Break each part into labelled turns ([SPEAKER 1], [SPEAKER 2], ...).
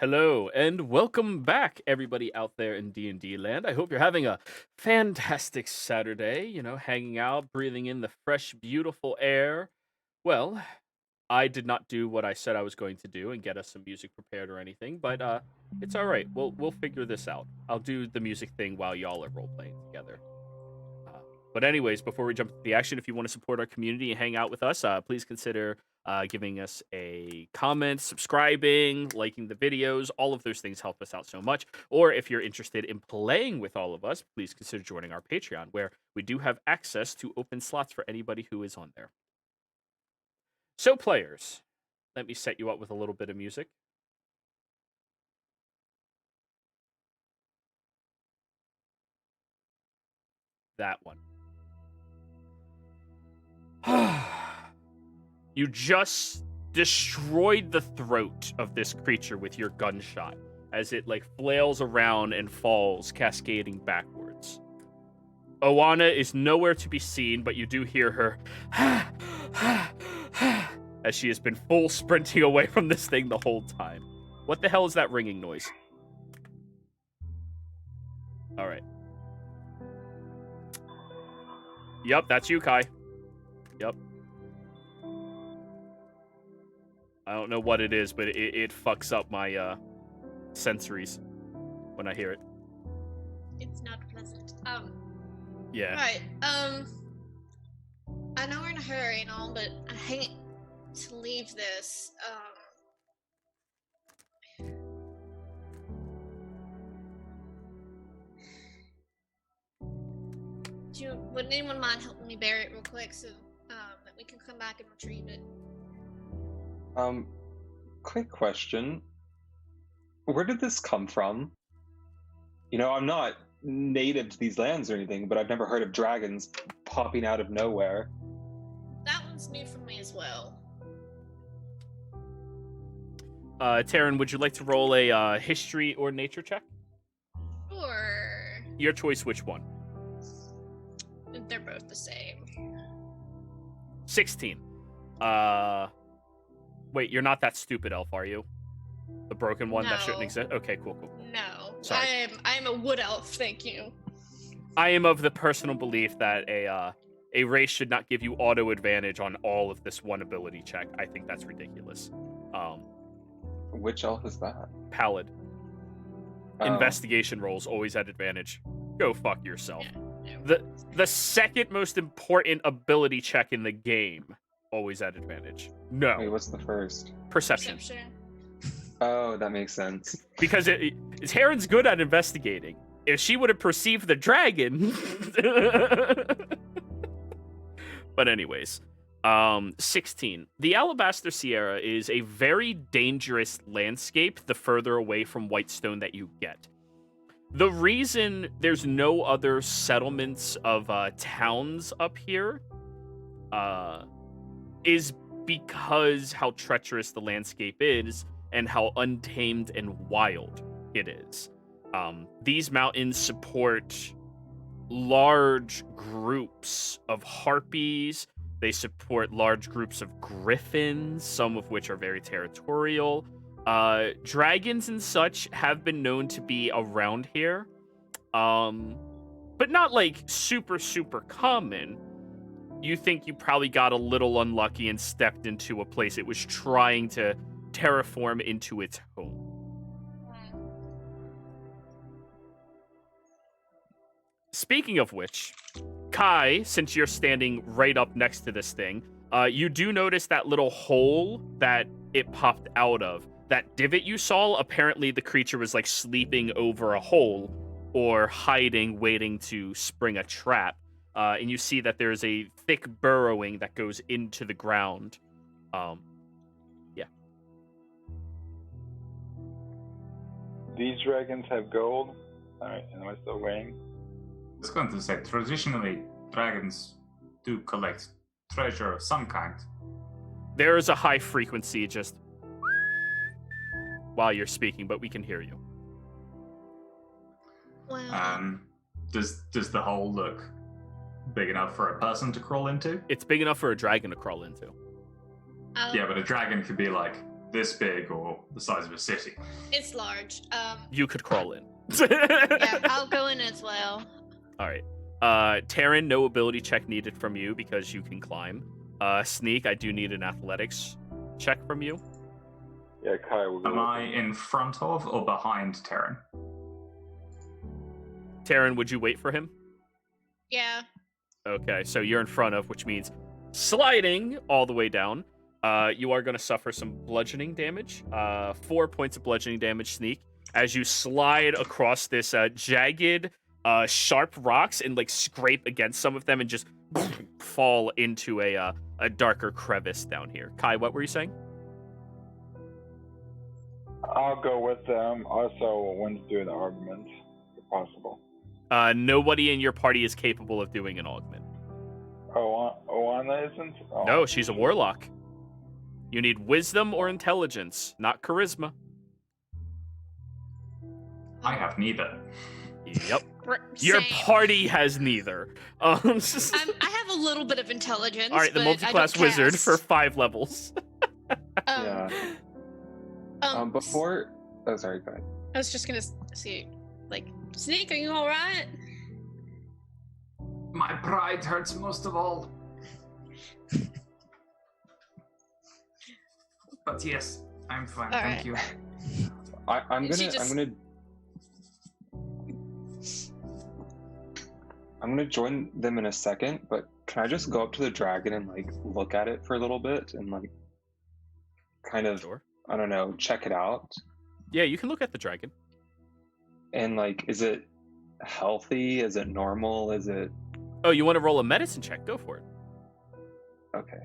[SPEAKER 1] Hello and welcome back, everybody out there in D&D land. I hope you're having a fantastic Saturday, hanging out, breathing in the fresh, beautiful air. Well, I did not do what I said I was going to do and get us some music prepared or anything, but it's all right. We'll figure this out. I'll do the music thing while y'all are role playing together. Uh, but anyways, before we jump into the action, if you want to support our community and hang out with us, please consider giving us a comment, subscribing, liking the videos. All of those things help us out so much. Or if you're interested in playing with all of us, please consider joining our Patreon, where we do have access to open slots for anybody who is on there. So, players, let me set you up with a little bit of music. That one. You just destroyed the throat of this creature with your gunshot as it flails around and falls, cascading backwards. Oana is nowhere to be seen, but you do hear her as she has been full sprinting away from this thing the whole time. What the hell is that ringing noise? All right. Yep, that's you, Kai. Yep. I don't know what it is, but it fucks up my sensories when I hear it.
[SPEAKER 2] It's not pleasant.
[SPEAKER 1] Yeah.
[SPEAKER 2] Right. I know we're in a hurry and all, but I hate to leave this. Would anyone mind helping me bury it real quick so that we can come back and retrieve it?
[SPEAKER 3] Quick question. Where did this come from? I'm not native to these lands or anything, but I've never heard of dragons popping out of nowhere.
[SPEAKER 2] That one's new for me as well.
[SPEAKER 1] Taryn, would you like to roll a history or nature check?
[SPEAKER 2] Sure.
[SPEAKER 1] Your choice, which one?
[SPEAKER 2] They're both the same.
[SPEAKER 1] 16. Wait, you're not that stupid, elf, are you? The broken one that shouldn't
[SPEAKER 2] No.
[SPEAKER 1] exist? Okay, cool.
[SPEAKER 2] No.
[SPEAKER 1] Sorry.
[SPEAKER 2] I am a wood elf, thank you.
[SPEAKER 1] I am of the personal belief that a race should not give you auto advantage on all of this one ability check. I think that's ridiculous.
[SPEAKER 3] Which elf is that?
[SPEAKER 1] Pallid.
[SPEAKER 3] Oh.
[SPEAKER 1] Investigation rolls always at advantage. Go fuck yourself.
[SPEAKER 2] Yeah.
[SPEAKER 1] The second most important ability check in the game, always at advantage. No.
[SPEAKER 3] Wait, what's the first?
[SPEAKER 1] Perception.
[SPEAKER 3] Oh, that makes sense.
[SPEAKER 1] Because Taryn's good at investigating. If she would have perceived the dragon... But anyways, 16. The Alabaster Sierra is a very dangerous landscape the further away from Whitestone that you get. The reason there's no other settlements of towns up here is because how treacherous the landscape is and how untamed and wild it is. These mountains support large groups of harpies. They support large groups of griffins, some of which are very territorial. Dragons and such have been known to be around here, but not super common. You think you probably got a little unlucky and stepped into a place it was trying to terraform into its home. Speaking of which, Kai, since you're standing right up next to this thing, you do notice that little hole that it popped out of. That divot you saw, apparently the creature was sleeping over a hole or hiding, waiting to spring a trap. And you see that there's a thick burrowing that goes into the ground. Yeah.
[SPEAKER 4] These dragons have gold. Alright, am I still waiting?
[SPEAKER 5] I was going to say, traditionally, dragons do collect treasure of some kind.
[SPEAKER 1] There is a high frequency just while you're speaking, but we can hear you.
[SPEAKER 2] Well,
[SPEAKER 5] Does the hole look big enough for a person to crawl into?
[SPEAKER 1] It's big enough for a dragon to crawl into.
[SPEAKER 5] Yeah, but a dragon could be this big or the size of a city?
[SPEAKER 2] It's large.
[SPEAKER 1] You could crawl in.
[SPEAKER 2] Yeah, I'll go in as well.
[SPEAKER 1] All right. Taryn, no ability check needed from you because you can climb. Sneak, I do need an athletics check from you.
[SPEAKER 4] Yeah, Kai will go.
[SPEAKER 5] Am I in front of or behind Terran?
[SPEAKER 1] Taryn, would you wait for him?
[SPEAKER 2] Yeah.
[SPEAKER 1] Okay, so you're in front of, which means sliding all the way down. You are going to suffer some bludgeoning damage. 4 points of bludgeoning damage, Sneak, as you slide across this jagged, sharp rocks and like scrape against some of them and just fall into a darker crevice down here. Kai, what were you saying?
[SPEAKER 4] I'll go with them. Also, when to do an argument, if possible.
[SPEAKER 1] Nobody in your party is capable of doing an augment.
[SPEAKER 4] Oana isn't? Oh.
[SPEAKER 1] No, she's a warlock. You need wisdom or intelligence, not charisma.
[SPEAKER 5] I have neither.
[SPEAKER 1] Yep. Your
[SPEAKER 2] Same.
[SPEAKER 1] party has neither.
[SPEAKER 2] I have a little bit of intelligence.
[SPEAKER 1] All right, the
[SPEAKER 2] but
[SPEAKER 1] multi-class
[SPEAKER 2] I don't
[SPEAKER 1] wizard
[SPEAKER 2] cast.
[SPEAKER 1] for 5 levels.
[SPEAKER 3] Yeah. Before. Oh, sorry, go ahead.
[SPEAKER 2] I was just gonna see, like, Snake, are you all right?
[SPEAKER 5] My pride hurts most of all. But yes, I'm fine.
[SPEAKER 2] All
[SPEAKER 5] Thank
[SPEAKER 2] right.
[SPEAKER 5] you.
[SPEAKER 3] I'm gonna join them in a second, but can I just go up to the dragon and like look at it for a little bit and like kind of
[SPEAKER 1] Sure.
[SPEAKER 3] I don't know, check it out?
[SPEAKER 1] Yeah, you can look at the dragon.
[SPEAKER 3] And like, is it healthy? Is it normal? Is it
[SPEAKER 1] Oh, you want to roll a medicine check? Go for it.
[SPEAKER 3] okay?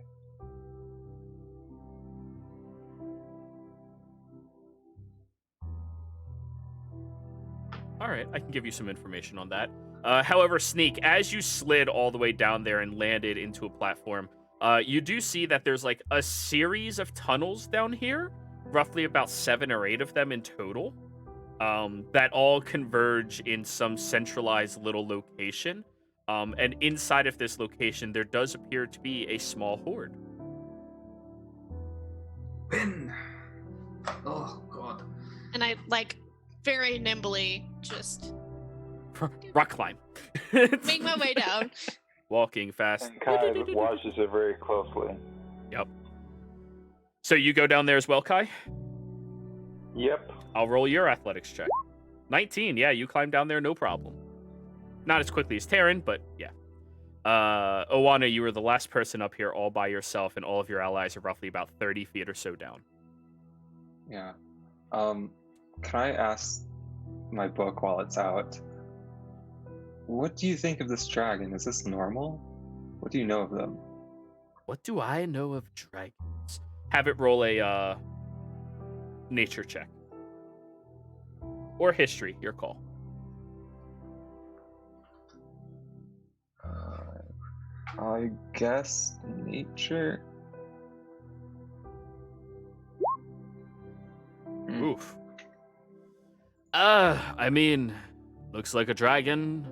[SPEAKER 1] All right, I can give you some information on that. However, Sneak, as you slid all the way down there and landed into a platform, you do see that there's like a series of tunnels down here, roughly about 7 or 8 of them in total, that all converge in some centralized little location. And inside of this location, there does appear to be a small horde.
[SPEAKER 5] Ben. Oh God.
[SPEAKER 2] And I, like, very nimbly just
[SPEAKER 1] Rock climb.
[SPEAKER 2] make my way down.
[SPEAKER 1] Walking fast.
[SPEAKER 4] And Kai watches it very closely.
[SPEAKER 1] Yep. So you go down there as well, Kai?
[SPEAKER 4] Yep.
[SPEAKER 1] I'll roll your athletics check. 19, yeah, you climb down there, no problem. Not as quickly as Taryn, but yeah. Oana, you were the last person up here all by yourself, and all of your allies are roughly about 30 feet or so down.
[SPEAKER 3] Yeah. Can I ask my book while it's out? What do you think of this dragon? Is this normal? What do you know of them?
[SPEAKER 1] What do I know of dragons? Have it roll a nature check. Or history, your call.
[SPEAKER 3] I guess nature.
[SPEAKER 1] Oof. I mean, looks like a dragon.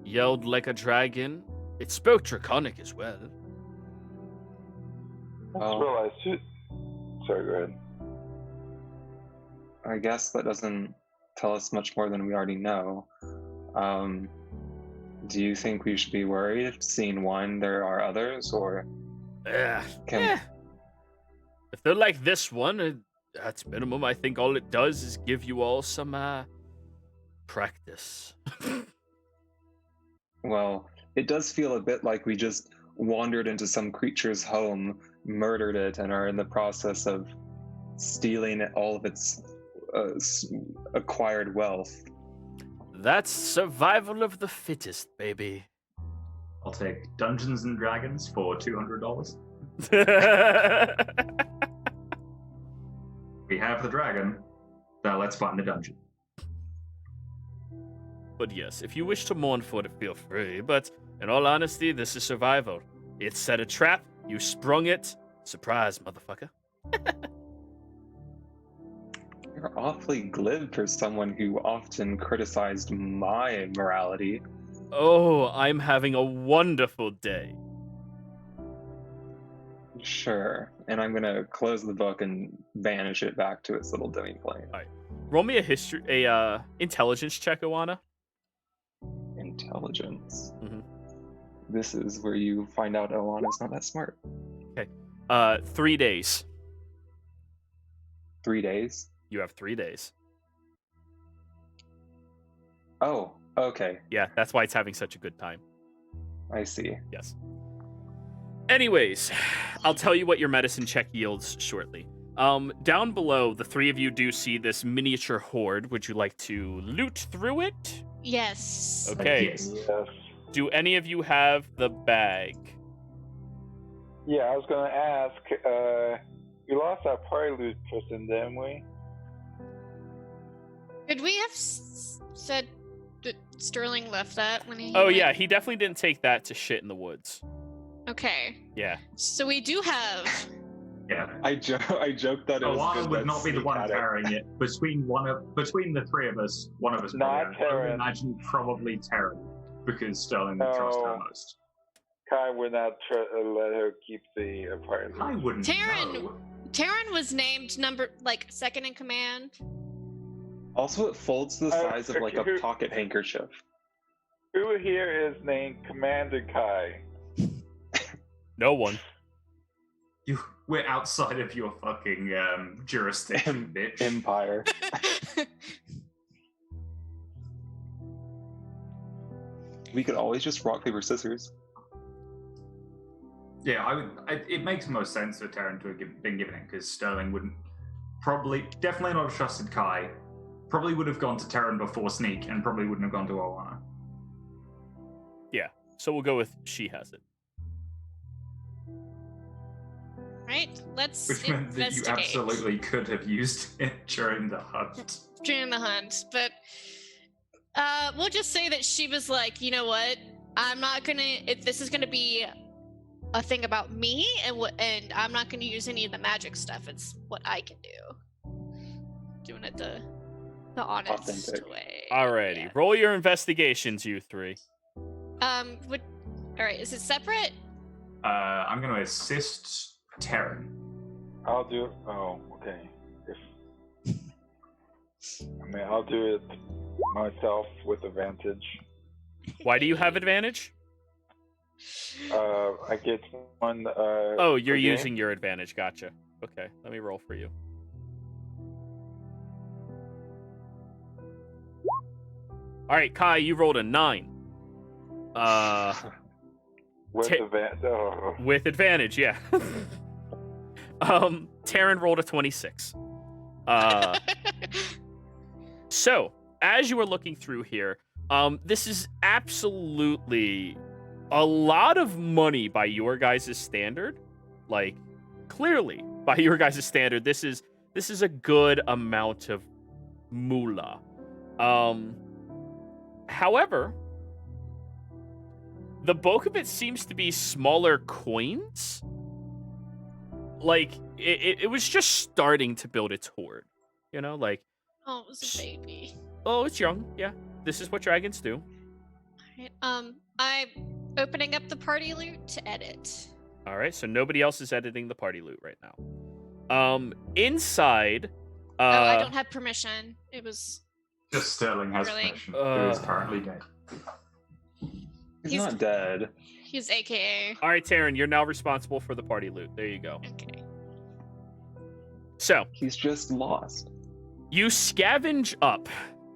[SPEAKER 1] Yelled like a dragon. It spoke Draconic as well.
[SPEAKER 4] I
[SPEAKER 3] Well,
[SPEAKER 4] realized you... Sorry, go ahead.
[SPEAKER 3] I guess that doesn't tell us much more than we already know. Do you think we should be worried? Seeing one, there are others, or can
[SPEAKER 1] Yeah. If they're like this one, at minimum, I think all it does is give you all some practice.
[SPEAKER 3] well, it does feel a bit like we just wandered into some creature's home, murdered it, and are in the process of stealing all of its acquired wealth.
[SPEAKER 1] That's survival of the fittest, baby.
[SPEAKER 5] I'll take Dungeons and Dragons for $200. We have the dragon. Now let's find the dungeon.
[SPEAKER 1] But yes, if you wish to mourn for it, feel free. But in all honesty, this is survival. It set a trap, you sprung it. Surprise, motherfucker.
[SPEAKER 3] You're awfully glib for someone who often criticized my morality.
[SPEAKER 1] Oh, I'm having a wonderful day.
[SPEAKER 3] Sure. And I'm gonna close the book and vanish it back to its little demi-plane.
[SPEAKER 1] Roll me a intelligence check, Oana.
[SPEAKER 3] Intelligence.
[SPEAKER 1] Mhm.
[SPEAKER 3] This is where you find out Oana's not that smart.
[SPEAKER 1] 3 days.
[SPEAKER 3] 3 days?
[SPEAKER 1] You have 3 days.
[SPEAKER 3] Oh, okay.
[SPEAKER 1] Yeah, that's why it's having such a good time.
[SPEAKER 3] I see.
[SPEAKER 1] Yes. Anyways, I'll tell you what your medicine check yields shortly. Down below, the three of you do see this miniature hoard. Would you like to loot through it?
[SPEAKER 2] Yes.
[SPEAKER 1] Okay.
[SPEAKER 5] Yes.
[SPEAKER 4] Yes.
[SPEAKER 1] Do any of you have the bag?
[SPEAKER 4] Yeah, I was gonna ask. We lost our party loot person, didn't we?
[SPEAKER 2] Could we have said that Sterling left that when he?
[SPEAKER 1] Oh
[SPEAKER 2] went?
[SPEAKER 1] yeah, he definitely didn't take that to shit in the woods.
[SPEAKER 2] Okay.
[SPEAKER 1] Yeah.
[SPEAKER 2] So we do have.
[SPEAKER 5] Yeah.
[SPEAKER 3] I joked that it was
[SPEAKER 5] Oana
[SPEAKER 3] good
[SPEAKER 5] would
[SPEAKER 3] that
[SPEAKER 5] not be the
[SPEAKER 3] Sneak
[SPEAKER 5] one
[SPEAKER 3] had it.
[SPEAKER 5] carrying it. Between the three of us, one of us
[SPEAKER 4] Not
[SPEAKER 5] probably. I would
[SPEAKER 4] Terran.
[SPEAKER 5] imagine probably Terran, because Sterling would trust her
[SPEAKER 4] No.
[SPEAKER 5] most.
[SPEAKER 4] Kai would not let her keep the party loot.
[SPEAKER 5] I wouldn't
[SPEAKER 2] Terran-
[SPEAKER 5] know.
[SPEAKER 2] Taryn was named second in command.
[SPEAKER 3] Also, it folds to the size of like a
[SPEAKER 4] who-
[SPEAKER 3] pocket handkerchief.
[SPEAKER 4] Who here is named Commander Kai?
[SPEAKER 1] No one.
[SPEAKER 5] We're outside of your fucking jurisdiction, bitch.
[SPEAKER 3] Empire. We could always just rock, paper, scissors.
[SPEAKER 5] Yeah, it makes most sense for Terran to have been given it, because Sterling wouldn't definitely not have trusted Kai. Probably would have gone to Terran before Sneak, and probably wouldn't have gone to Oana.
[SPEAKER 1] So we'll go with she has it.
[SPEAKER 2] Right. Let's
[SPEAKER 5] Which meant that you
[SPEAKER 2] investigate
[SPEAKER 5] absolutely could have used it during the hunt.
[SPEAKER 2] during the hunt, but we'll just say that she was like, you know what? I'm not gonna. If this is gonna be a thing about me, and I'm not gonna use any of the magic stuff. It's what I can do. Doing it the honest
[SPEAKER 3] Authentic.
[SPEAKER 2] way.
[SPEAKER 1] Alrighty.
[SPEAKER 2] Yeah.
[SPEAKER 1] Roll your investigations, you three.
[SPEAKER 2] All right. Is it separate?
[SPEAKER 5] I'm going to assist Terran.
[SPEAKER 4] I'll do. Oh, okay. I'll do it myself with advantage.
[SPEAKER 1] Why do you have advantage?
[SPEAKER 4] I get one.
[SPEAKER 1] Oh, you're
[SPEAKER 4] per game.
[SPEAKER 1] using your advantage. Gotcha. Okay, let me roll for you. All right, Kai, you rolled a 9.
[SPEAKER 4] With
[SPEAKER 1] Ta-
[SPEAKER 4] advantage. Oh.
[SPEAKER 1] With advantage, yeah. Taryn rolled a 26. So, as you are looking through here, this is absolutely a lot of money by your guys' standard. Like, clearly, by your guys' standard, this is a good amount of moolah. However, the bulk of it seems to be smaller coins. Like, it was just starting to build its hoard. You know, like,
[SPEAKER 2] Oh, it was a baby.
[SPEAKER 1] oh, it's young. Yeah, this is what dragons do.
[SPEAKER 2] Alright, I'm opening up the party loot to edit.
[SPEAKER 1] All right, so nobody else is editing the party loot right now. Inside,
[SPEAKER 2] I don't have permission. It was.
[SPEAKER 5] Just Sterling has
[SPEAKER 2] Really?
[SPEAKER 5] permission, who is currently dead.
[SPEAKER 3] He's
[SPEAKER 2] He's-
[SPEAKER 3] not dead.
[SPEAKER 2] He's AKA.
[SPEAKER 1] All right, Taryn, you're now responsible for the party loot. There you go.
[SPEAKER 2] Okay.
[SPEAKER 1] So,
[SPEAKER 3] He's just lost.
[SPEAKER 1] you scavenge up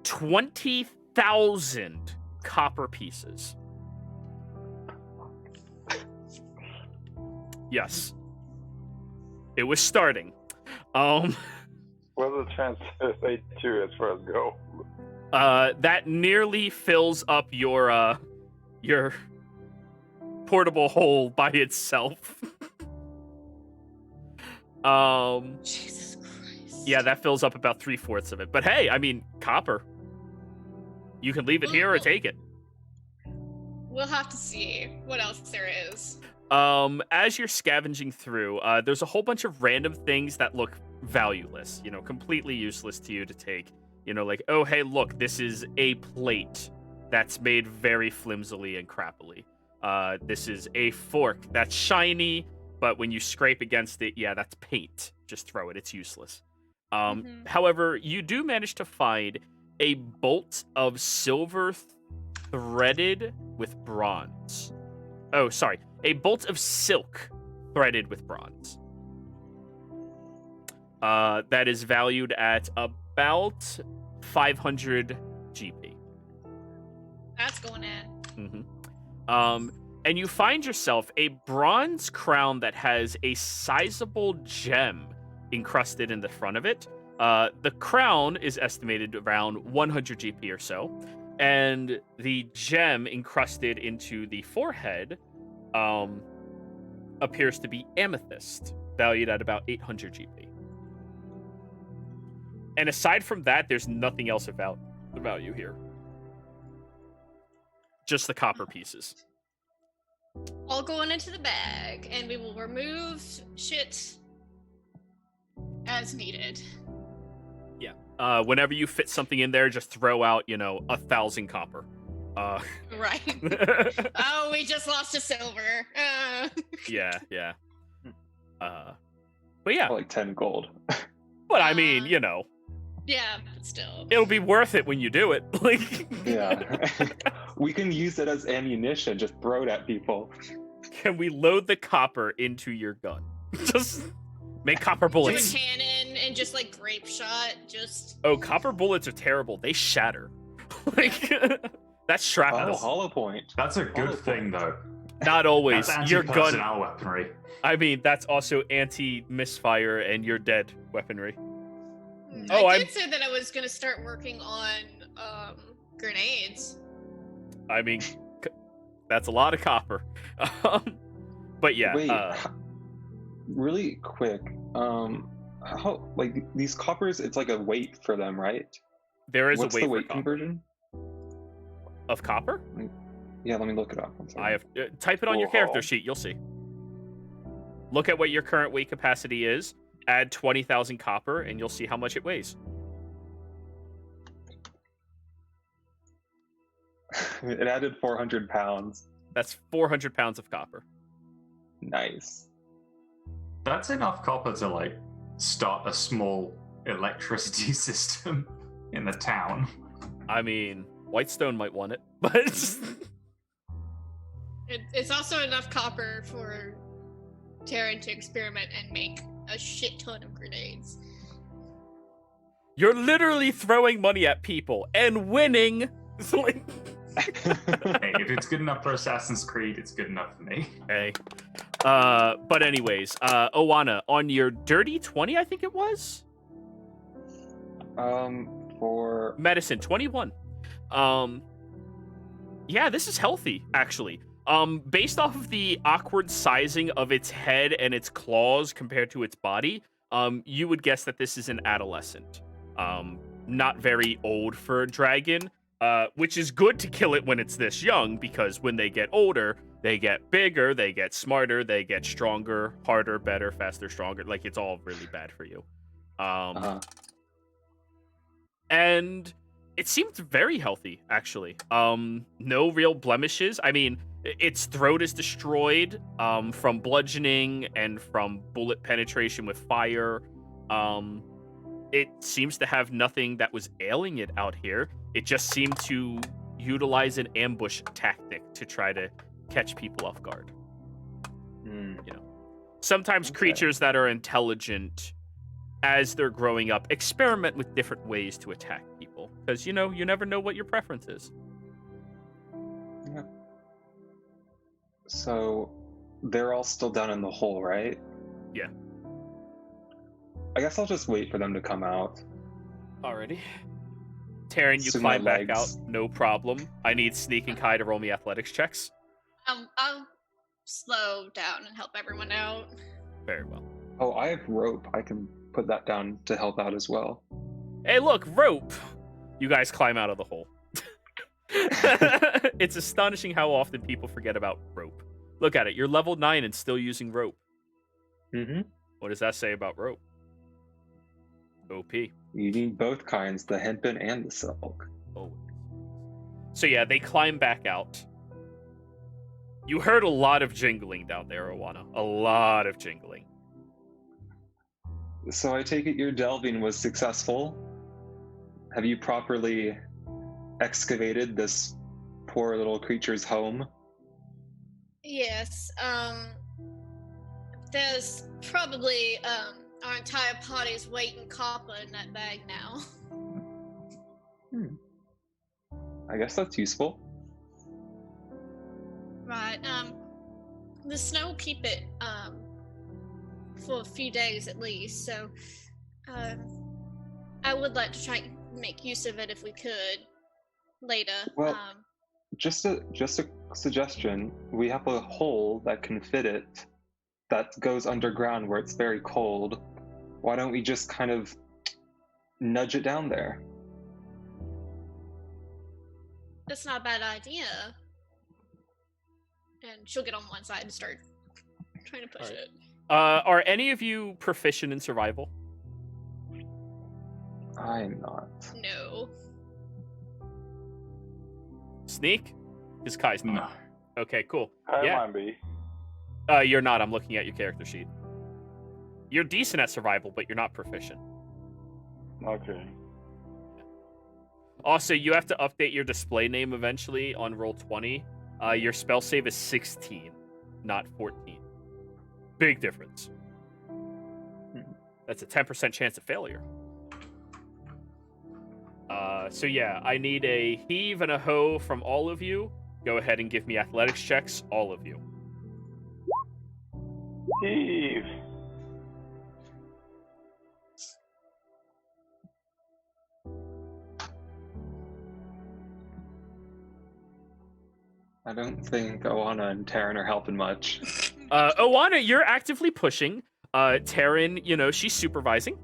[SPEAKER 1] 20,000 copper pieces. Yes. It was starting.
[SPEAKER 4] What does it translate to as far as go?
[SPEAKER 1] That nearly fills up your portable hole by itself.
[SPEAKER 2] Jesus Christ.
[SPEAKER 1] Yeah, that fills up about 3/4 of it. But hey, I mean, copper. You can leave it here or take it.
[SPEAKER 2] We'll have to see what else there is.
[SPEAKER 1] As you're scavenging through, there's a whole bunch of random things that look valueless, you know, completely useless to you to take. You know, like, oh, hey, look, this is a plate that's made very flimsily and crappily. This is a fork that's shiny, but when you scrape against it, yeah, that's paint. Just throw it; it's useless.
[SPEAKER 2] Mhm.
[SPEAKER 1] However, you do manage to find a bolt of silver threaded with bronze. Oh, sorry, a bolt of silk threaded with bronze. That is valued at about 500 GP.
[SPEAKER 2] That's going in.
[SPEAKER 1] And you find yourself a bronze crown that has a sizable gem encrusted in the front of it. The crown is estimated around 100 GP or so, and the gem encrusted into the forehead appears to be amethyst, valued at about 800 GP. And aside from that, there's nothing else about the value here. Just the copper pieces.
[SPEAKER 2] All going into the bag, and we will remove shit as needed.
[SPEAKER 1] Yeah. Whenever you fit something in there, just throw out, 1,000 copper.
[SPEAKER 2] Right. Oh, we just lost a silver.
[SPEAKER 1] Yeah. But yeah.
[SPEAKER 3] Like 10 gold.
[SPEAKER 1] But I mean,
[SPEAKER 2] Yeah, but still.
[SPEAKER 1] it'll be worth it when you do it.
[SPEAKER 3] Yeah. We can use it as ammunition, just throw it at people.
[SPEAKER 1] Can we load the copper into your gun? Just make copper
[SPEAKER 2] Do a
[SPEAKER 1] bullets.
[SPEAKER 2] cannon and just like grape shot, just.
[SPEAKER 1] Oh, copper bullets are terrible. They shatter. That's shrapnel.
[SPEAKER 3] Oh, hollow point.
[SPEAKER 5] That's a good
[SPEAKER 3] Hollow
[SPEAKER 5] thing,
[SPEAKER 3] point.
[SPEAKER 5] though.
[SPEAKER 1] Not always.
[SPEAKER 5] That's
[SPEAKER 1] Your gun.
[SPEAKER 5] anti-personnel weaponry.
[SPEAKER 1] I mean, that's also anti-misfire and you're dead weaponry.
[SPEAKER 2] I
[SPEAKER 1] Oh,
[SPEAKER 2] did say that I was gonna start working on grenades.
[SPEAKER 1] I mean, that's a lot of copper. But yeah.
[SPEAKER 3] Wait, really quick. How like these coppers? It's like a weight for them, right?
[SPEAKER 1] There is
[SPEAKER 3] What's
[SPEAKER 1] a weight
[SPEAKER 3] the
[SPEAKER 1] for
[SPEAKER 3] weight
[SPEAKER 1] copper.
[SPEAKER 3] conversion?
[SPEAKER 1] Of copper?
[SPEAKER 3] Yeah, let me look it up. I'm sorry.
[SPEAKER 1] I have type it on your
[SPEAKER 3] Whoa.
[SPEAKER 1] character sheet. You'll see. Look at what your current weight capacity is. Add 20,000 copper, and you'll see how much it weighs.
[SPEAKER 3] It added 400 pounds.
[SPEAKER 1] That's 400 pounds of copper.
[SPEAKER 3] Nice.
[SPEAKER 5] That's enough copper to like start a small electricity system in the town.
[SPEAKER 1] I mean, Whitestone might want it, but
[SPEAKER 2] It's also enough copper for Terran to experiment and make a shit ton of grenades.
[SPEAKER 1] you're literally throwing money at people and winning.
[SPEAKER 5] Hey, if it's good enough for Assassin's Creed, it's good enough for me.
[SPEAKER 1] Okay. But anyways, Owana, on your dirty 20, I think it was?
[SPEAKER 3] For
[SPEAKER 1] Medicine, 21. Yeah, this is healthy, actually. Based off of the awkward sizing of its head and its claws compared to its body, you would guess that this is an adolescent. Not very old for a dragon, which is good to kill it when it's this young, because when they get older, they get bigger, they get smarter, they get stronger, harder, better, faster, stronger. Like, it's all really bad for you. And it seems very healthy, actually. No real blemishes. I mean, its throat is destroyed from bludgeoning and from bullet penetration with fire. It seems to have nothing that was ailing it out here. It just seemed to utilize an ambush tactic to try to catch people off guard. Sometimes
[SPEAKER 3] Okay.
[SPEAKER 1] creatures that are intelligent, as they're growing up, experiment with different ways to attack people. Because, you never know what your preference is.
[SPEAKER 3] Yeah. So they're all still down in the hole, right?
[SPEAKER 1] Yeah.
[SPEAKER 3] I guess I'll just wait for them to come out.
[SPEAKER 1] Alrighty. Taryn, you
[SPEAKER 3] Swing my
[SPEAKER 1] climb back out,
[SPEAKER 3] legs.
[SPEAKER 1] no problem. I need Sneak and Kai to roll me athletics checks.
[SPEAKER 2] I'll slow down and help everyone out.
[SPEAKER 1] Very well.
[SPEAKER 3] Oh, I have rope. I can put that down to help out as well.
[SPEAKER 1] Hey, look, rope! You guys climb out of the hole. It's astonishing how often people forget about rope. Look at it, you're level 9 and still using rope.
[SPEAKER 3] Mm-hmm.
[SPEAKER 1] What does that say about rope? OP.
[SPEAKER 3] You need both kinds, the hempen and the silk.
[SPEAKER 1] Oh. So yeah, they climb back out. You heard a lot of jingling down there, Owana. A lot of jingling.
[SPEAKER 3] So I take it your delving was successful? Have you properly excavated this poor little creature's home?
[SPEAKER 2] Yes. There's probably our entire party's weight in copper in that bag now.
[SPEAKER 3] I guess that's useful.
[SPEAKER 2] Right. The snow will keep it for a few days at least. So, I would like to try and make use of it if we could later.
[SPEAKER 3] Well, just a suggestion. We have a hole that can fit it that goes underground where it's very cold. Why don't we just kind of nudge it down there?
[SPEAKER 2] That's not a bad idea. And she'll get on one side and start trying to push it.
[SPEAKER 1] Are any of you proficient in survival?
[SPEAKER 3] I'm not.
[SPEAKER 2] No.
[SPEAKER 1] Sneak? Because Kai's not.
[SPEAKER 5] No.
[SPEAKER 1] Okay, cool.
[SPEAKER 4] I
[SPEAKER 1] Yeah.
[SPEAKER 4] might be.
[SPEAKER 1] You're not. I'm looking at your character sheet. You're decent at survival, but you're not proficient.
[SPEAKER 4] Okay.
[SPEAKER 1] Also, you have to update your display name eventually on Roll20. Your spell save is 16, not 14. Big difference. That's a 10% chance of failure. So yeah, I need a heave and a hoe from all of you. Go ahead and give me athletics checks, all of you.
[SPEAKER 4] Eve.
[SPEAKER 3] I don't think Oana and Taryn are helping much.
[SPEAKER 1] Owana, you're actively pushing. Taryn, she's supervising.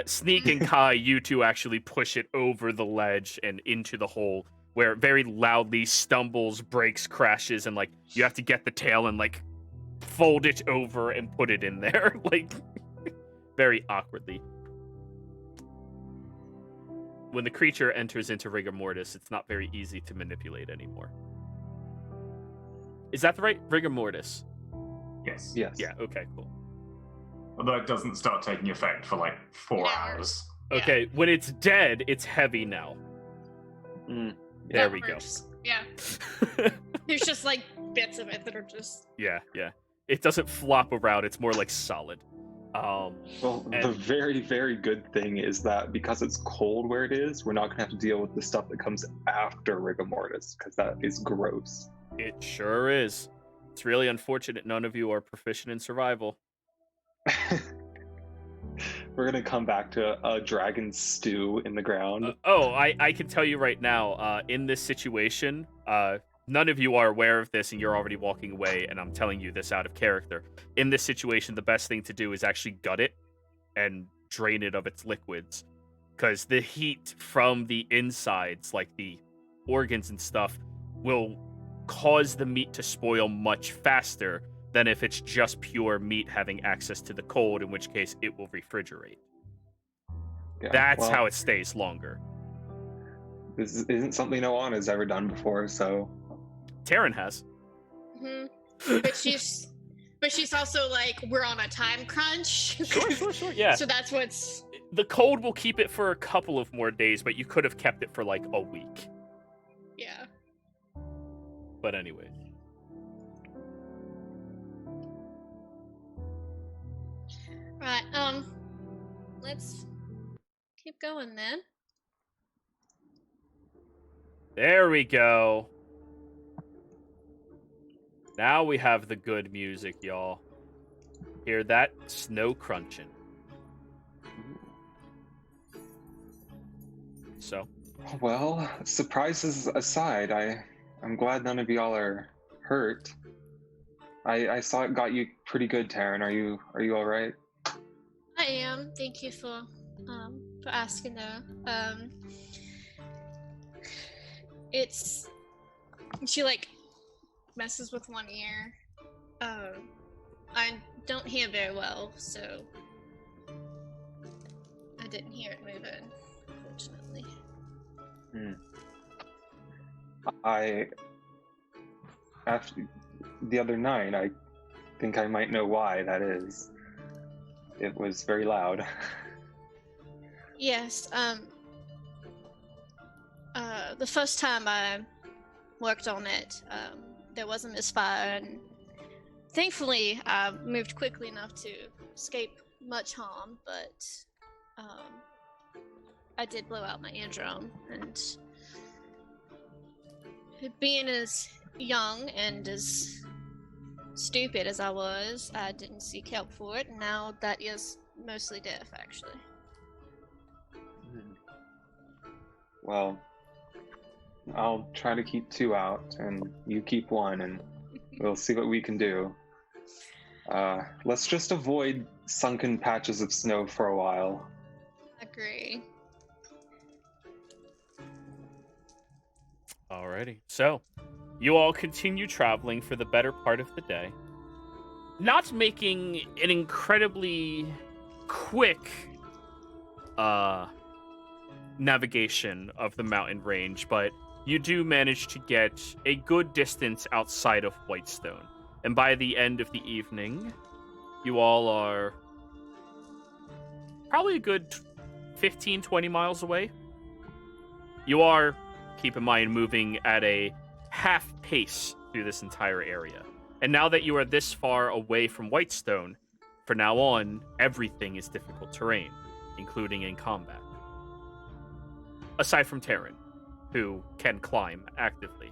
[SPEAKER 1] Sneak and Kai, you two actually push it over the ledge and into the hole, where it very loudly stumbles, breaks, crashes, and you have to get the tail and fold it over and put it in there, very awkwardly. When the creature enters into rigor mortis, it's not very easy to manipulate anymore. Is that the right rigor mortis?
[SPEAKER 5] Yes.
[SPEAKER 3] Yes.
[SPEAKER 1] Yeah, okay, cool.
[SPEAKER 5] Although it doesn't start taking effect for 4
[SPEAKER 2] Yeah.
[SPEAKER 5] hours.
[SPEAKER 2] Yeah.
[SPEAKER 1] Okay, when it's dead, it's heavy now.
[SPEAKER 3] Mm.
[SPEAKER 1] There
[SPEAKER 2] That
[SPEAKER 1] we go.
[SPEAKER 2] works. Yeah. There's just bits of it that are just.
[SPEAKER 1] Yeah. It doesn't flop around, it's more solid.
[SPEAKER 3] Well, the
[SPEAKER 1] And-
[SPEAKER 3] very, very good thing is that because it's cold where it is, we're not going to have to deal with the stuff that comes after rigor mortis, because that is gross.
[SPEAKER 1] It sure is. It's really unfortunate none of you are proficient in survival.
[SPEAKER 3] We're going to come back to a dragon stew in the ground.
[SPEAKER 1] I can tell you right now, in this situation, none of you are aware of this and you're already walking away, and I'm telling you this out of character. In this situation, the best thing to do is actually gut it and drain it of its liquids. Because the heat from the insides, like the organs and stuff, will cause the meat to spoil much faster than if it's just pure meat having access to the cold, in which case it will refrigerate.
[SPEAKER 3] Yeah,
[SPEAKER 1] That's
[SPEAKER 3] well,
[SPEAKER 1] how it stays longer.
[SPEAKER 3] This isn't something Oana's ever done before, so...
[SPEAKER 1] Taryn has.
[SPEAKER 2] Mhm. But she's also we're on a time crunch.
[SPEAKER 1] Sure. Yeah.
[SPEAKER 2] So that's what's.
[SPEAKER 1] The cold will keep it for a couple of more days, but you could have kept it for a week.
[SPEAKER 2] Yeah.
[SPEAKER 1] But anyway.
[SPEAKER 2] Right. Let's keep going then.
[SPEAKER 1] There we go. Now we have the good music, y'all. Hear that? Snow crunching. So,
[SPEAKER 3] Well, surprises aside, I'm glad none of y'all are hurt. I saw it got you pretty good, Taryn. Are you all right?
[SPEAKER 2] I am. Thank you for asking though. It's she messes with one ear. I don't hear very well, so I didn't hear it moving, unfortunately.
[SPEAKER 3] the other night. I think I might know why that is. It was very loud.
[SPEAKER 2] Yes. The first time I worked on it, there was a misfire, and thankfully I moved quickly enough to escape much harm. But I did blow out my eardrum, and being as young and as stupid as I was, I didn't seek help for it, and now that is mostly deaf, actually.
[SPEAKER 3] Well, I'll try to keep 2 out, and you keep 1, and we'll see what we can do. Let's just avoid sunken patches of snow for a while.
[SPEAKER 2] Agree.
[SPEAKER 1] Alrighty. So, you all continue traveling for the better part of the day. Not making an incredibly quick navigation of the mountain range, but you do manage to get a good distance outside of Whitestone. And by the end of the evening, you all are probably a good 15, 20 miles away. You are, keep in mind, moving at a half pace through this entire area. And now that you are this far away from Whitestone, from now on, everything is difficult terrain, including in combat. Aside from Terran, who can climb actively.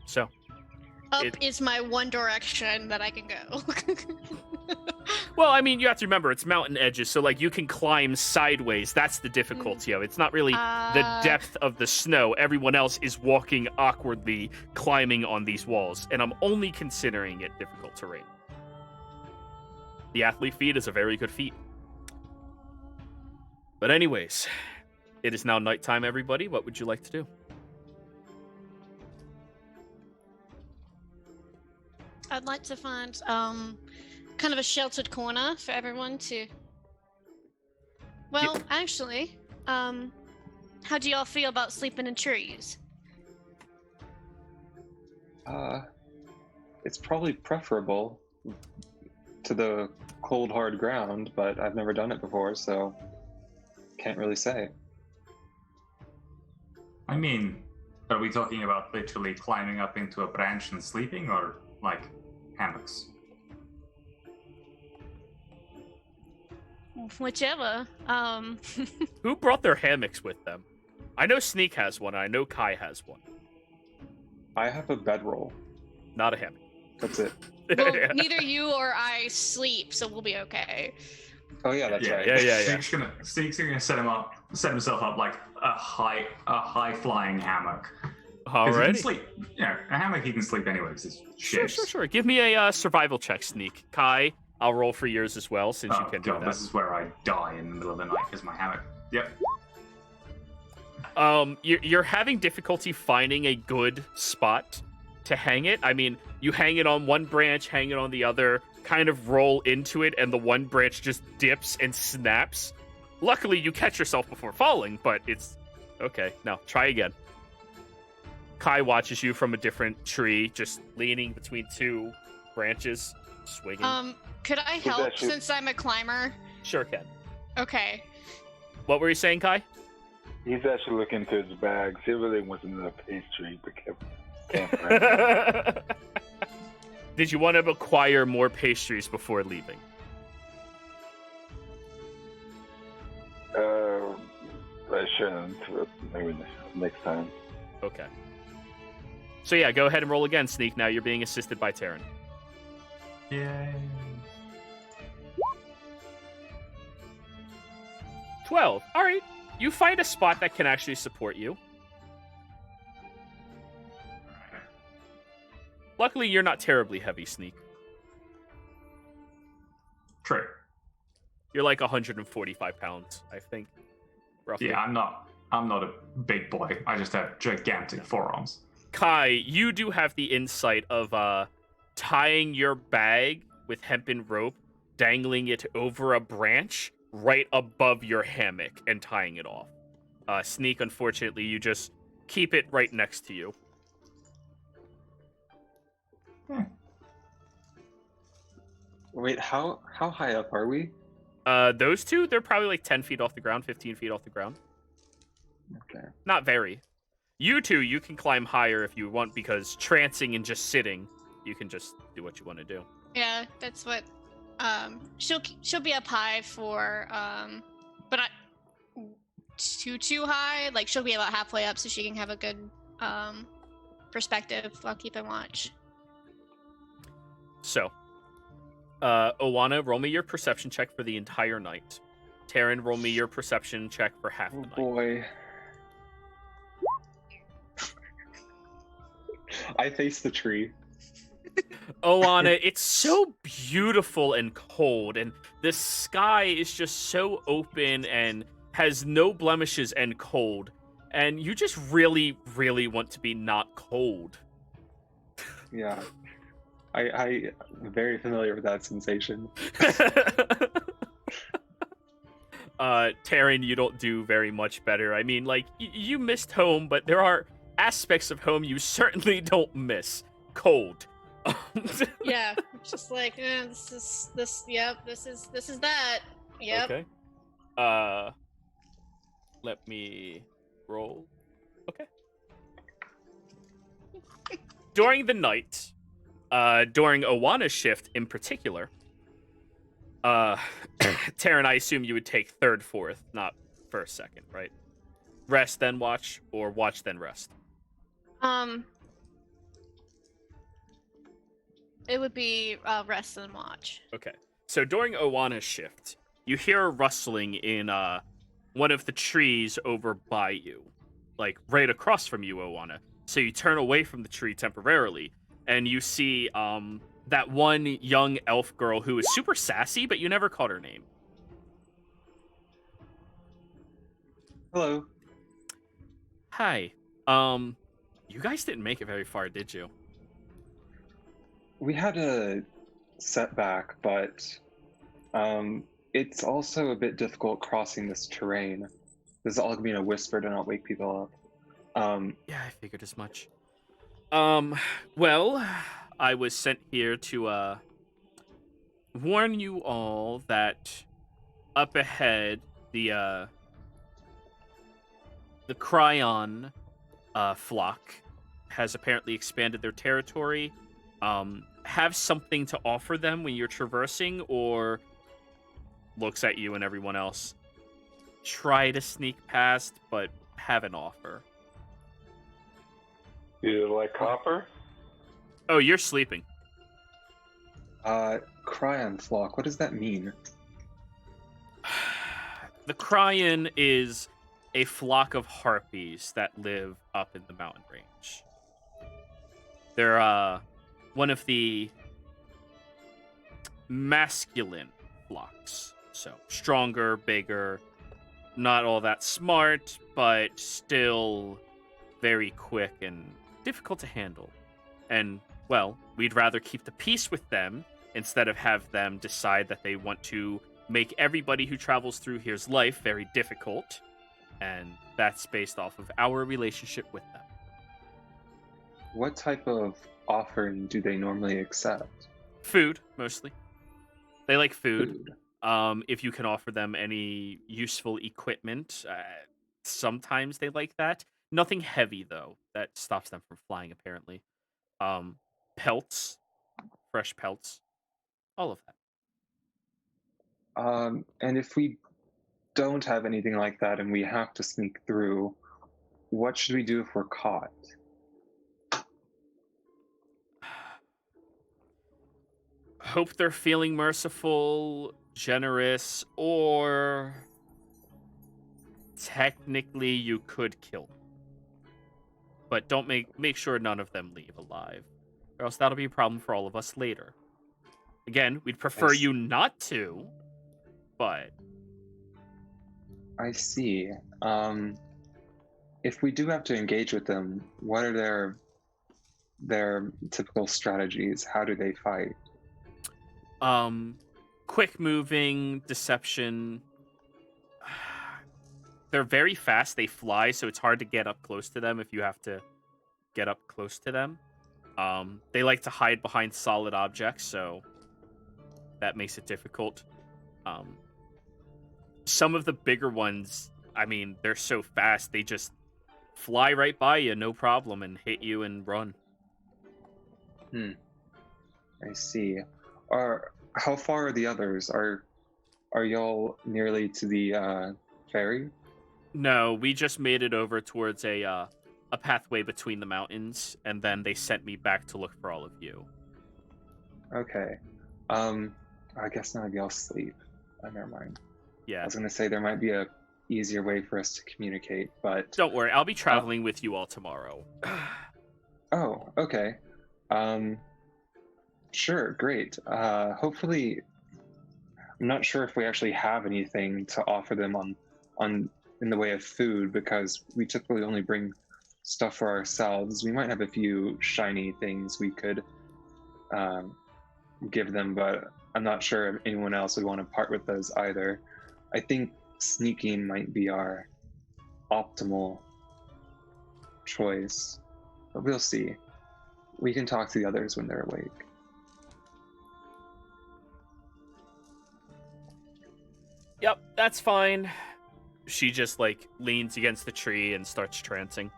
[SPEAKER 1] So.
[SPEAKER 2] Up is my one direction that I can go.
[SPEAKER 1] Well, I mean, you have to remember, it's mountain edges, so, like, you can climb sideways. That's the difficulty of it. It's not really the depth of the snow. Everyone else is walking awkwardly, climbing on these walls, and I'm only considering it difficult terrain. The athlete feat is a very good feat. But anyways, it is now nighttime, everybody. What would you like to do?
[SPEAKER 2] I'd like to find kind of a sheltered corner for everyone to. Well, actually, how do y'all feel about sleeping in trees?
[SPEAKER 3] It's probably preferable to the cold, hard ground, but I've never done it before, so can't really say.
[SPEAKER 5] I mean, are we talking about literally climbing up into a branch and sleeping, or like hammocks?
[SPEAKER 2] Whichever.
[SPEAKER 1] Who brought their hammocks with them? I know Sneak has one. I know Kai has one.
[SPEAKER 3] I have a bedroll.
[SPEAKER 1] Not a hammock.
[SPEAKER 3] That's it.
[SPEAKER 2] Well, neither you or I sleep, so we'll be okay.
[SPEAKER 3] Oh yeah, that's right.
[SPEAKER 1] Yeah.
[SPEAKER 5] Sneak's gonna set himself up like a high flying hammock.
[SPEAKER 1] Alright.
[SPEAKER 5] He can sleep. Yeah, a hammock he can sleep anyway because it's shapes.
[SPEAKER 1] Sure. Give me a survival check, Sneak. Kai, I'll roll for yours as well, since you can do that.
[SPEAKER 5] This is where I die in the middle of the night because my hammock. Yep.
[SPEAKER 1] You're having difficulty finding a good spot to hang it. I mean, you hang it on one branch, hang it on the other, kind of roll into it, and the one branch just dips and snaps. Luckily, you catch yourself before falling, but it's... Okay, now, try again. Kai watches you from a different tree, just leaning between 2 branches, swinging.
[SPEAKER 2] Could I help since I'm a climber?
[SPEAKER 1] Sure can.
[SPEAKER 2] Okay.
[SPEAKER 1] What were you saying, Kai?
[SPEAKER 4] He's actually looking through his bags. He really wants another pastry, but can't.
[SPEAKER 1] Did you want to acquire more pastries before leaving?
[SPEAKER 4] I shouldn't. Maybe next time.
[SPEAKER 1] Okay. So yeah, go ahead and roll again, Sneak. Now you're being assisted by Terran.
[SPEAKER 5] Yay.
[SPEAKER 1] 12. All right. You find a spot that can actually support you. Luckily, you're not terribly heavy, Sneak.
[SPEAKER 5] True.
[SPEAKER 1] You're like 145 pounds, I think. Roughly.
[SPEAKER 5] Yeah, I'm not a big boy. I just have gigantic forearms.
[SPEAKER 1] Kai, you do have the insight of tying your bag with hempen rope, dangling it over a branch right above your hammock, and tying it off. Sneak, unfortunately, you just keep it right next to you.
[SPEAKER 3] Wait, how high up are we?
[SPEAKER 1] Those two, they're probably like 10 feet off the ground, 15 feet off the ground.
[SPEAKER 3] Okay.
[SPEAKER 1] Not very. You two, you can climb higher if you want, because trancing and just sitting, you can just do what you want to do.
[SPEAKER 2] Yeah, that's what. She'll be up high for but not too high. Like she'll be about halfway up, so she can have a good perspective while keeping watch.
[SPEAKER 1] So, Owana, roll me your perception check for the entire night. Taryn, roll me your perception check for half the
[SPEAKER 3] Oh
[SPEAKER 1] night.
[SPEAKER 3] boy. I face the tree.
[SPEAKER 1] Owana, it's so beautiful and cold, and the sky is just so open and has no blemishes and cold, and you just really, really want to be not cold.
[SPEAKER 3] Yeah. I'm very familiar with that sensation.
[SPEAKER 1] Taryn, you don't do very much better. I mean, like, you missed home, but there are aspects of home you certainly don't miss. Cold.
[SPEAKER 2] Yeah, it's just like this is that. Yep.
[SPEAKER 1] Okay. Let me roll. Okay. During the night, during Owana's shift in particular, Taryn, I assume you would take third, fourth, not first, second, right? Rest, then watch, or watch, then rest?
[SPEAKER 2] It would be rest and watch.
[SPEAKER 1] Okay. So during Owana's shift, you hear a rustling in one of the trees over by you, like right across from you, Owana. So you turn away from the tree temporarily, and you see that one young elf girl who is super sassy, but you never caught her name.
[SPEAKER 3] Hello.
[SPEAKER 1] Hi. You guys didn't make it very far, did you?
[SPEAKER 3] We had a setback, but it's also a bit difficult crossing this terrain. This is all gonna be in a whisper to not wake people up.
[SPEAKER 1] Yeah, I figured as much. Well, I was sent here to warn you all that up ahead, the Cryon flock has apparently expanded their territory. Have something to offer them when you're traversing, or looks at you and everyone else. Try to sneak past, but have an offer.
[SPEAKER 4] You like copper?
[SPEAKER 1] Oh, you're sleeping.
[SPEAKER 3] Cryon flock, what does that mean?
[SPEAKER 1] The Cryon is a flock of harpies that live up in the mountain range. They're one of the masculine flocks. So stronger, bigger, not all that smart, but still very quick and difficult to handle. And, well, we'd rather keep the peace with them instead of have them decide that they want to make everybody who travels through here's life very difficult. And that's based off of our relationship with them.
[SPEAKER 3] What type of offering do they normally accept?
[SPEAKER 1] Food, mostly. They like food. If you can offer them any useful equipment, sometimes they like that. Nothing heavy, though. That stops them from flying, apparently. Pelts. Fresh pelts. All of that.
[SPEAKER 3] And if we don't have anything like that and we have to sneak through, what should we do if we're caught?
[SPEAKER 1] Hope they're feeling merciful, generous, or technically you could kill them. But don't make sure none of them leave alive, or else that'll be a problem for all of us later. Again, we'd prefer you not to, but
[SPEAKER 3] I see. If we do have to engage with them, what are their typical strategies? How do they fight?
[SPEAKER 1] Quick moving, deception. They're very fast. They fly, so it's hard to get up close to them if you have to get up close to them. They like to hide behind solid objects, so that makes it difficult. Some of the bigger ones, I mean, they're so fast, they just fly right by you, no problem, and hit you and run.
[SPEAKER 3] I see. How far are the others? Are y'all nearly to the ferry?
[SPEAKER 1] No, we just made it over towards a pathway between the mountains, and then they sent me back to look for all of you.
[SPEAKER 3] Okay. I guess now maybe I'll sleep. Never mind. I
[SPEAKER 1] Yeah.
[SPEAKER 3] was gonna say there might be a easier way for us to communicate, but
[SPEAKER 1] Don't worry, I'll be traveling with you all tomorrow.
[SPEAKER 3] oh, okay. Sure, great. Hopefully, I'm not sure if we actually have anything to offer them on in the way of food, because we typically only bring stuff for ourselves. We might have a few shiny things we could give them, but I'm not sure if anyone else would want to part with those either. I think sneaking might be our optimal choice, but we'll see. We can talk to the others when they're awake.
[SPEAKER 1] Yep, that's fine. She just, like, leans against the tree and starts trancing.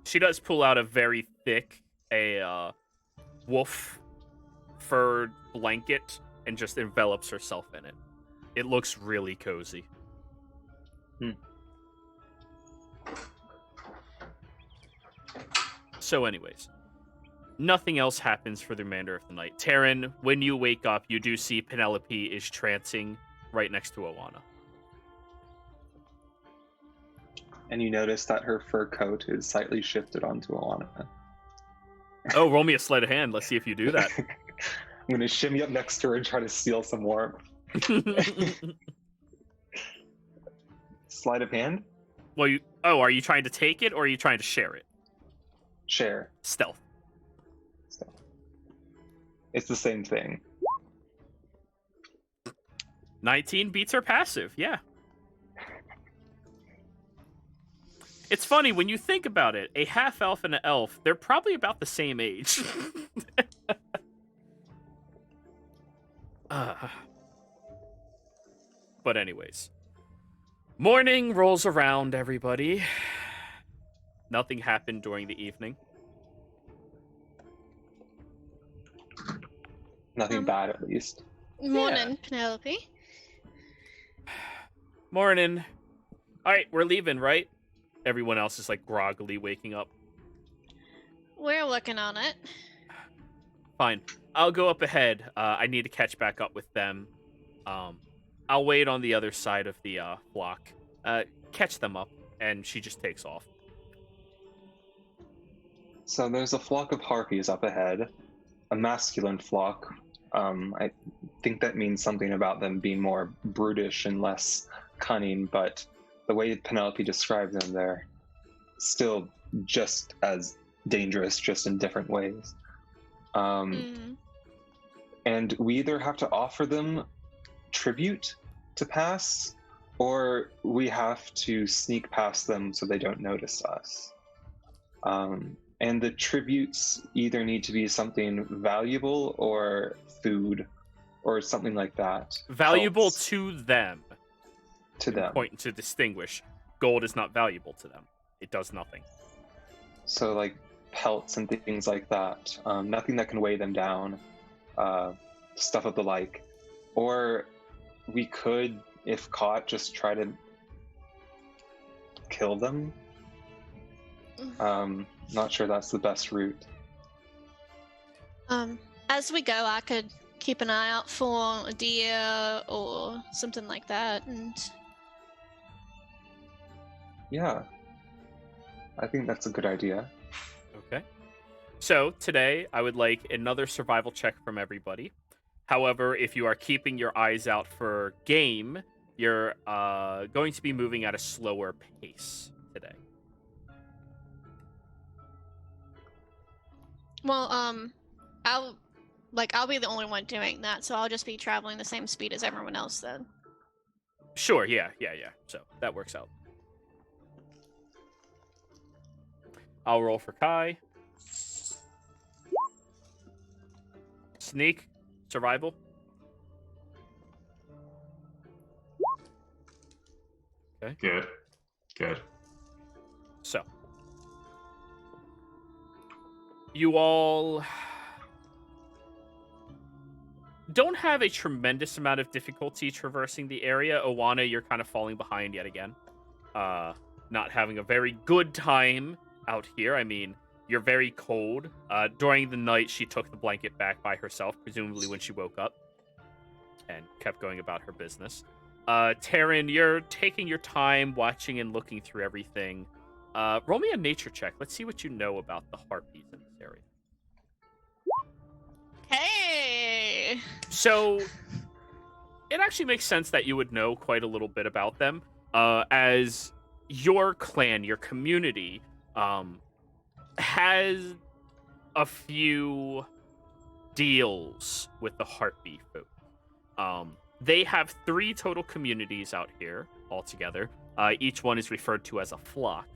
[SPEAKER 1] She does pull out a very thick, wolf fur blanket and just envelops herself in it. It looks really cozy. So anyways, nothing else happens for the remainder of the night. Taryn, when you wake up, you do see Penelope is trancing right next to Oana.
[SPEAKER 3] And you notice that her fur coat is slightly shifted onto Oana.
[SPEAKER 1] Oh, roll me a sleight of hand. Let's see if you do that.
[SPEAKER 3] I'm gonna shimmy up next to her and try to steal some warmth. Sleight of hand?
[SPEAKER 1] Well, are you trying to take it or are you trying to share it?
[SPEAKER 3] Share.
[SPEAKER 1] Stealth.
[SPEAKER 3] It's the same thing.
[SPEAKER 1] 19 beats her passive, yeah. It's funny, when you think about it, a half-elf and an elf, they're probably about the same age. But anyways. Morning rolls around, everybody. Nothing happened during the evening.
[SPEAKER 3] Nothing bad, at least.
[SPEAKER 2] Morning, Penelope.
[SPEAKER 1] Morning. Alright, we're leaving, right? Everyone else is, like, groggily waking up.
[SPEAKER 2] We're working on it.
[SPEAKER 1] Fine. I'll go up ahead. I need to catch back up with them. I'll wait on the other side of the flock. Catch them up, and she just takes off.
[SPEAKER 3] So there's a flock of harpies up ahead, a masculine flock. I think that means something about them being more brutish and less cunning, but the way Penelope described them, they're still just as dangerous, just in different ways. And we either have to offer them tribute to pass, or we have to sneak past them so they don't notice us. And the tributes either need to be something valuable or food or something like that.
[SPEAKER 1] Valuable
[SPEAKER 3] Pelts
[SPEAKER 1] to them.
[SPEAKER 3] to them.
[SPEAKER 1] Important to distinguish. Gold is not valuable to them. It does nothing.
[SPEAKER 3] So like pelts and things like that. Nothing that can weigh them down. Stuff of the like. Or we could, if caught, just try to kill them. Not sure that's the best route.
[SPEAKER 2] As we go, I could keep an eye out for a deer or something like that, and
[SPEAKER 3] Yeah. I think that's a good idea.
[SPEAKER 1] Okay. So, today, I would like another survival check from everybody. However, if you are keeping your eyes out for game, you're going to be moving at a slower pace today.
[SPEAKER 2] well, I'll be the only one doing that, so I'll just be traveling the same speed as everyone else then.
[SPEAKER 1] Sure, yeah. So, that works out. I'll roll for Kai. Sneak, survival. Okay.
[SPEAKER 5] Good. Good.
[SPEAKER 1] So, you all don't have a tremendous amount of difficulty traversing the area. Owana, you're kind of falling behind yet again. Not having a very good time out here. I mean, you're very cold. During the night, she took the blanket back by herself, presumably when she woke up, and kept going about her business. Taryn, you're taking your time watching and looking through everything. Roll me a nature check. Let's see what you know about the harpies in this area.
[SPEAKER 2] Hey!
[SPEAKER 1] So, it actually makes sense that you would know quite a little bit about them, as your clan, your community, has a few deals with the harpy folk. They have 3 total communities out here altogether. Each one is referred to as a flock.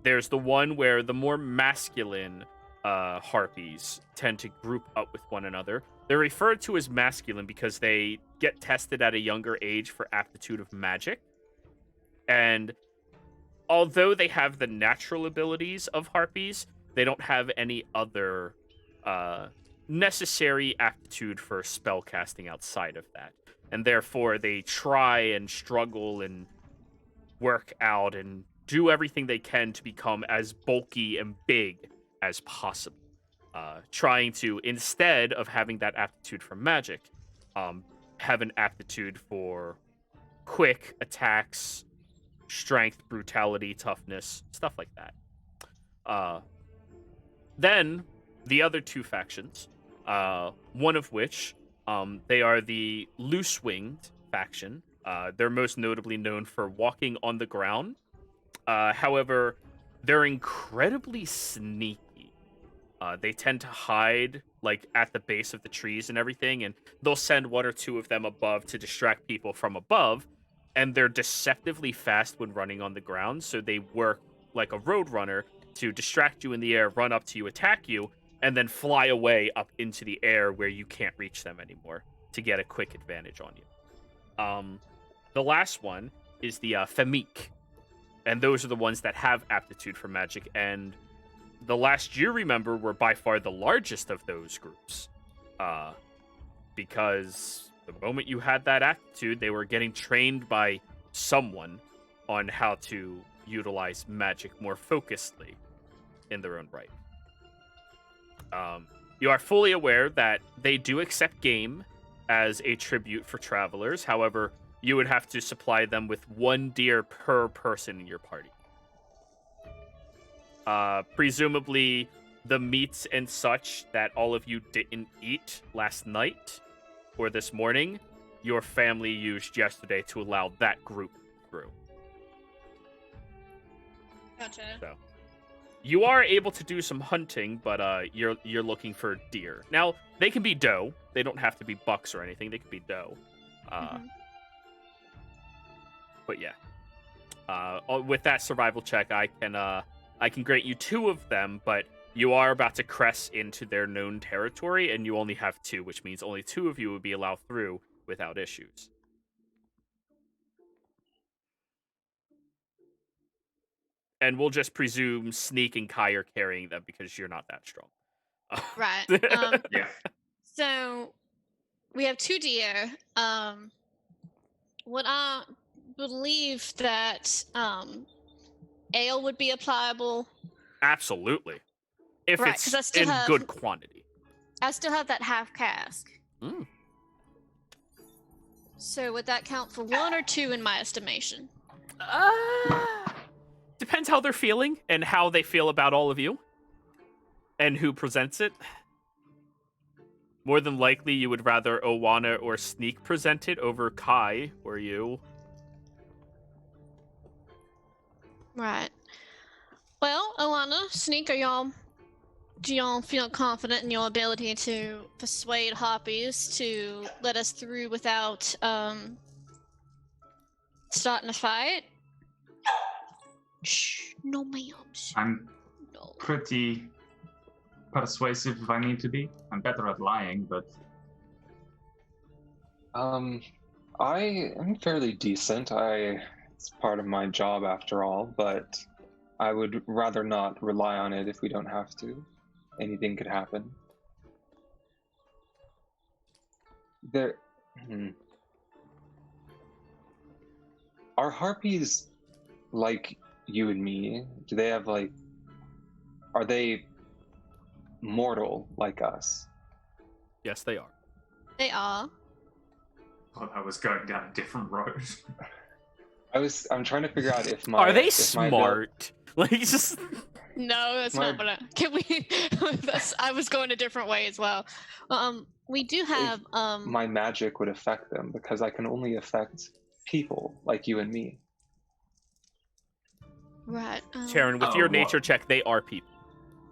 [SPEAKER 1] There's the one where the more masculine harpies tend to group up with one another. They're referred to as masculine because they get tested at a younger age for aptitude of magic. And although they have the natural abilities of harpies, they don't have any other necessary aptitude for spell casting outside of that. And therefore, they try and struggle and work out and do everything they can to become as bulky and big as possible. Trying to, instead of having that aptitude for magic, have an aptitude for quick attacks, strength, brutality, toughness, stuff like that. Then, the other 2 factions, one of which, they are the loose-winged faction. They're most notably known for walking on the ground. However, they're incredibly sneaky. They tend to hide, like, at the base of the trees and everything, and they'll send 1 or 2 of them above to distract people from above, and they're deceptively fast when running on the ground, so they work like a roadrunner to distract you in the air, run up to you, attack you, and then fly away up into the air where you can't reach them anymore to get a quick advantage on you. The last one is the Femique, and those are the ones that have aptitude for magic, and the last you remember were by far the largest of those groups, because the moment you had that aptitude, they were getting trained by someone on how to utilize magic more focusedly in their own right. You are fully aware that they do accept game as a tribute for travelers. However, you would have to supply them with 1 deer per person in your party. Presumably, the meats and such that all of you didn't eat last night or this morning, your family used yesterday to allow that group through.
[SPEAKER 2] Gotcha.
[SPEAKER 1] So, you are able to do some hunting, but you're looking for deer. Now, they can be doe. They don't have to be bucks or anything. They could be doe. But yeah, with that survival check, I can grant you 2 of them, but you are about to crest into their known territory, and you only have 2, which means only 2 of you would be allowed through without issues. And we'll just presume Sneak and Kai are carrying them because you're not that strong.
[SPEAKER 2] Right.
[SPEAKER 5] Yeah.
[SPEAKER 2] So we have 2 deer. Would I believe that ale would be applicable?
[SPEAKER 1] Absolutely. If
[SPEAKER 2] Right, 'cause I
[SPEAKER 1] it's
[SPEAKER 2] still
[SPEAKER 1] in
[SPEAKER 2] have-
[SPEAKER 1] good quantity.
[SPEAKER 2] I still have that half cask.
[SPEAKER 1] Mm.
[SPEAKER 2] So would that count for 1 or 2 in my estimation?
[SPEAKER 1] Depends how they're feeling and how they feel about all of you and who presents it. More than likely, you would rather Owana or Sneak present it over Kai or you.
[SPEAKER 2] Right. Well, Alana, Sneak, do y'all feel confident in your ability to persuade harpies to let us through without starting a fight? Shh, no ma'ams. brutal.
[SPEAKER 5] pretty persuasive if I need to be. I'm better at lying, but
[SPEAKER 3] I am fairly decent. It's part of my job after all, but I would rather not rely on it if we don't have to. Anything could happen. There. Are harpies like you and me? Do they have like? Are they mortal like us?
[SPEAKER 1] Yes, they are.
[SPEAKER 2] They are.
[SPEAKER 5] thought I was going down a different road.
[SPEAKER 3] I'm trying to figure out if my
[SPEAKER 1] Are they
[SPEAKER 3] if my
[SPEAKER 1] smart? Like just
[SPEAKER 2] No, that's
[SPEAKER 3] My-
[SPEAKER 2] not what can we I was going a different way as well. We do have
[SPEAKER 3] my magic would affect them because I can only affect people like you and me.
[SPEAKER 2] right.
[SPEAKER 1] Sharon, with
[SPEAKER 5] Oh,
[SPEAKER 1] your
[SPEAKER 5] what?
[SPEAKER 1] nature check, they are people.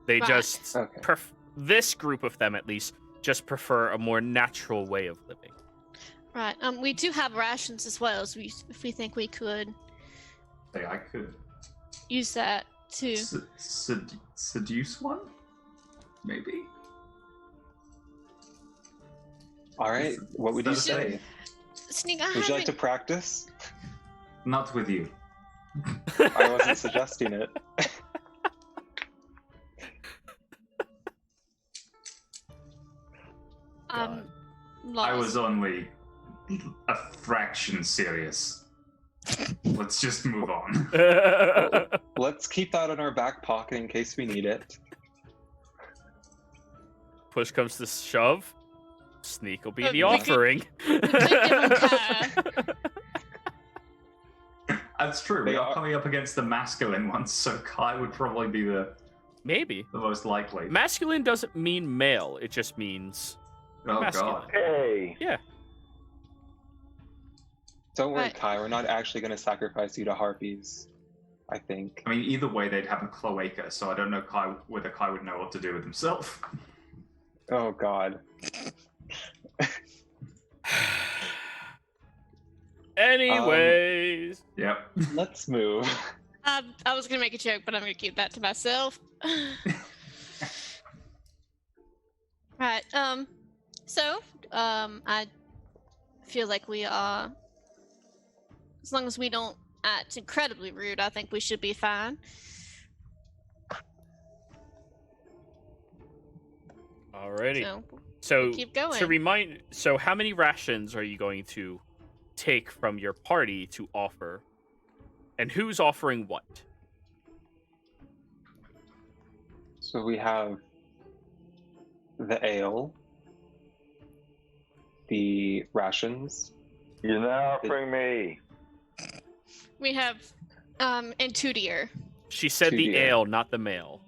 [SPEAKER 1] They
[SPEAKER 2] Right.
[SPEAKER 1] just
[SPEAKER 3] Okay.
[SPEAKER 1] this group of them at least just prefer a more natural way of living.
[SPEAKER 2] Right. We do have rations as well, so if we think we could
[SPEAKER 5] Hey, I could
[SPEAKER 2] use that to.
[SPEAKER 5] seduce one? Maybe?
[SPEAKER 3] All right. What would you
[SPEAKER 5] Is that a
[SPEAKER 3] say?
[SPEAKER 2] Sneak, I
[SPEAKER 3] Would you like to
[SPEAKER 2] haven't.
[SPEAKER 3] practice?
[SPEAKER 5] Not with you.
[SPEAKER 3] I wasn't suggesting it.
[SPEAKER 2] I'm
[SPEAKER 5] I
[SPEAKER 2] lost.
[SPEAKER 5] was only a fraction serious. Let's just move on.
[SPEAKER 3] Let's keep that in our back pocket in case we need it.
[SPEAKER 1] Push comes to shove. Sneak will be the
[SPEAKER 2] We could-
[SPEAKER 1] offering.
[SPEAKER 2] we could give him Kaya.
[SPEAKER 5] That's true.
[SPEAKER 3] They
[SPEAKER 5] We are
[SPEAKER 3] are-
[SPEAKER 5] coming up against the masculine ones, so Kai would probably be the
[SPEAKER 1] Maybe.
[SPEAKER 5] most likely.
[SPEAKER 1] Masculine doesn't mean male. It just means
[SPEAKER 5] Oh
[SPEAKER 1] masculine.
[SPEAKER 5] god.
[SPEAKER 4] Hey,
[SPEAKER 3] Don't worry,
[SPEAKER 2] Right.
[SPEAKER 3] Kai. We're not actually going to sacrifice you to harpies. I think.
[SPEAKER 5] I mean, either way, they'd have a cloaca, so I don't know whether Kai would know what to do with himself.
[SPEAKER 3] Oh God.
[SPEAKER 1] Anyways.
[SPEAKER 5] Yep.
[SPEAKER 3] Let's move.
[SPEAKER 2] I was gonna make a joke, but I'm gonna keep that to myself. Right. So, I feel like we are. As long as we don't act incredibly rude, I think we should be fine.
[SPEAKER 1] Alrighty.
[SPEAKER 2] So,
[SPEAKER 1] So
[SPEAKER 2] keep going.
[SPEAKER 1] to remind, so how many rations are you going to take from your party to offer, and who's offering what?
[SPEAKER 3] So we have the ale, the rations.
[SPEAKER 4] you're not offering me.
[SPEAKER 2] we have, Intudier.
[SPEAKER 1] She said
[SPEAKER 3] To
[SPEAKER 1] the
[SPEAKER 3] the
[SPEAKER 1] ale, not the male.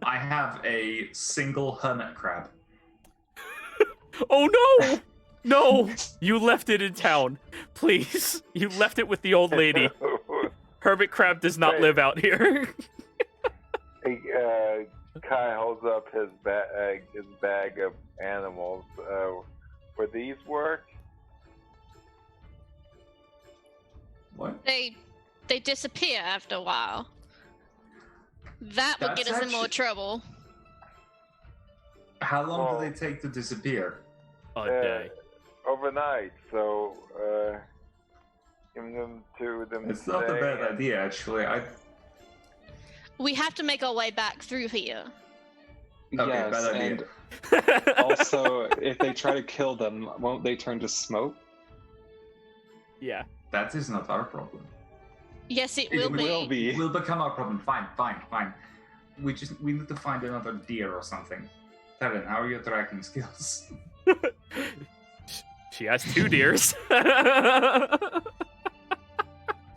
[SPEAKER 5] I have a single hermit crab.
[SPEAKER 1] Oh no! No! You left it in town. Please. You left it with the old lady. Herbert Crab does not
[SPEAKER 4] Wait.
[SPEAKER 1] live out here.
[SPEAKER 4] Hey, Kai holds up his bag of animals. Would these work?
[SPEAKER 5] What?
[SPEAKER 2] They disappear after a while. That would get
[SPEAKER 5] That's
[SPEAKER 2] us in more
[SPEAKER 5] actu-
[SPEAKER 2] trouble.
[SPEAKER 5] How long
[SPEAKER 4] Oh.
[SPEAKER 5] do they take to disappear?
[SPEAKER 1] A day.
[SPEAKER 4] Overnight. So, give them to them.
[SPEAKER 5] It's not a
[SPEAKER 4] today
[SPEAKER 5] bad
[SPEAKER 4] and-
[SPEAKER 5] idea, actually.
[SPEAKER 2] We have to make our way back through here.
[SPEAKER 5] Okay,
[SPEAKER 3] Yes,
[SPEAKER 5] bad idea.
[SPEAKER 3] and also, if they try to kill them, won't they turn to smoke?
[SPEAKER 1] Yeah.
[SPEAKER 5] That is not our problem.
[SPEAKER 2] Yes, it
[SPEAKER 5] It
[SPEAKER 2] will
[SPEAKER 3] will be.
[SPEAKER 5] It will become our problem. Fine. We need to find another deer or something. Tevin, how are your tracking skills?
[SPEAKER 1] She has 2 deers.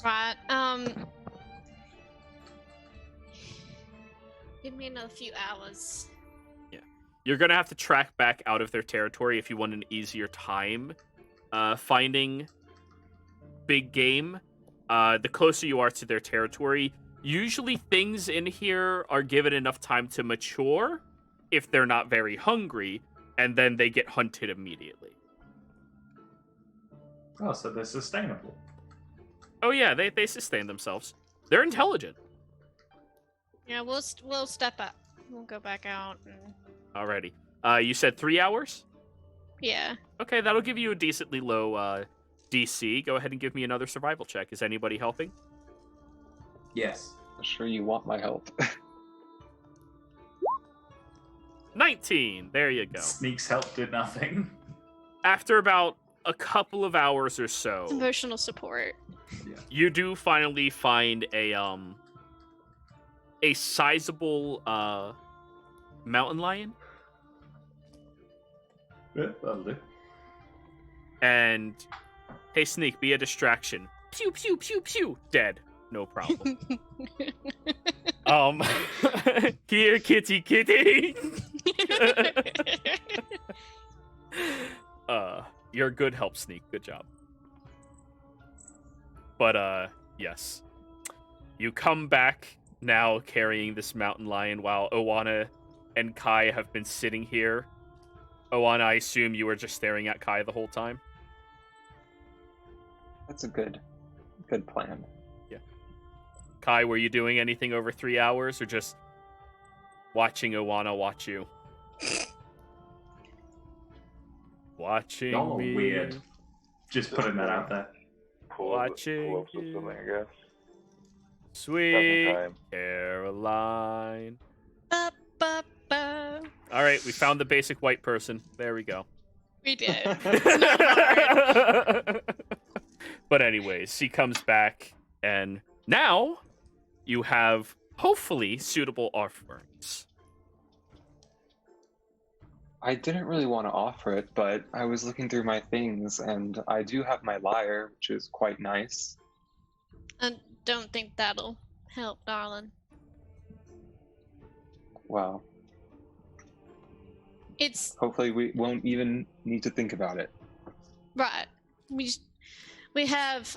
[SPEAKER 2] Right. Give me another few hours.
[SPEAKER 1] You're gonna have to track back out of their territory if you want an easier time finding big game. The closer you are to their territory, usually things in here are given enough time to mature if they're not very hungry, and then they get hunted immediately.
[SPEAKER 5] Oh, so they're sustainable.
[SPEAKER 1] Oh yeah, they sustain themselves. They're intelligent.
[SPEAKER 2] Yeah, we'll step up. We'll go back out. And...
[SPEAKER 1] Alrighty. You said 3 hours?
[SPEAKER 2] Yeah.
[SPEAKER 1] Okay, that'll give you a decently low DC. Go ahead and give me another survival check. Is anybody helping?
[SPEAKER 5] Yes.
[SPEAKER 3] I'm sure you want my help.
[SPEAKER 1] 19. There you go.
[SPEAKER 5] Sneak's help did nothing.
[SPEAKER 1] After about a couple of hours or so,
[SPEAKER 2] Emotional support.
[SPEAKER 1] you do finally find a sizable mountain lion.
[SPEAKER 5] Yeah, that'll do.
[SPEAKER 1] And hey, Sneak, be a distraction. Pew pew pew pew. Dead. No problem. Here, kitty, kitty. You're a good help, Sneak. Good job. But yes, you come back now carrying this mountain lion while Oana and Kai have been sitting here. Oana, I assume you were just staring at Kai the whole time.
[SPEAKER 3] That's a good plan.
[SPEAKER 1] Kai, were you doing anything over 3 hours, or just watching Oana watch you? Watching
[SPEAKER 5] Y'all are
[SPEAKER 1] me.
[SPEAKER 5] weird. Just putting that out there.
[SPEAKER 4] Pull
[SPEAKER 1] Watching
[SPEAKER 4] up something, I guess.
[SPEAKER 1] Sweet
[SPEAKER 4] Time.
[SPEAKER 1] Caroline.
[SPEAKER 2] Ba, ba, ba.
[SPEAKER 1] All right, we found the basic white person. There we go.
[SPEAKER 2] We did. It's not hard.
[SPEAKER 1] But anyways, she comes back, and now you have hopefully suitable offerings.
[SPEAKER 3] I didn't really want to offer it, but I was looking through my things, and I do have my lyre, which is quite nice.
[SPEAKER 2] I don't think that'll help, darling.
[SPEAKER 3] Well,
[SPEAKER 2] It's
[SPEAKER 3] hopefully we won't even need to think about it.
[SPEAKER 2] right. We have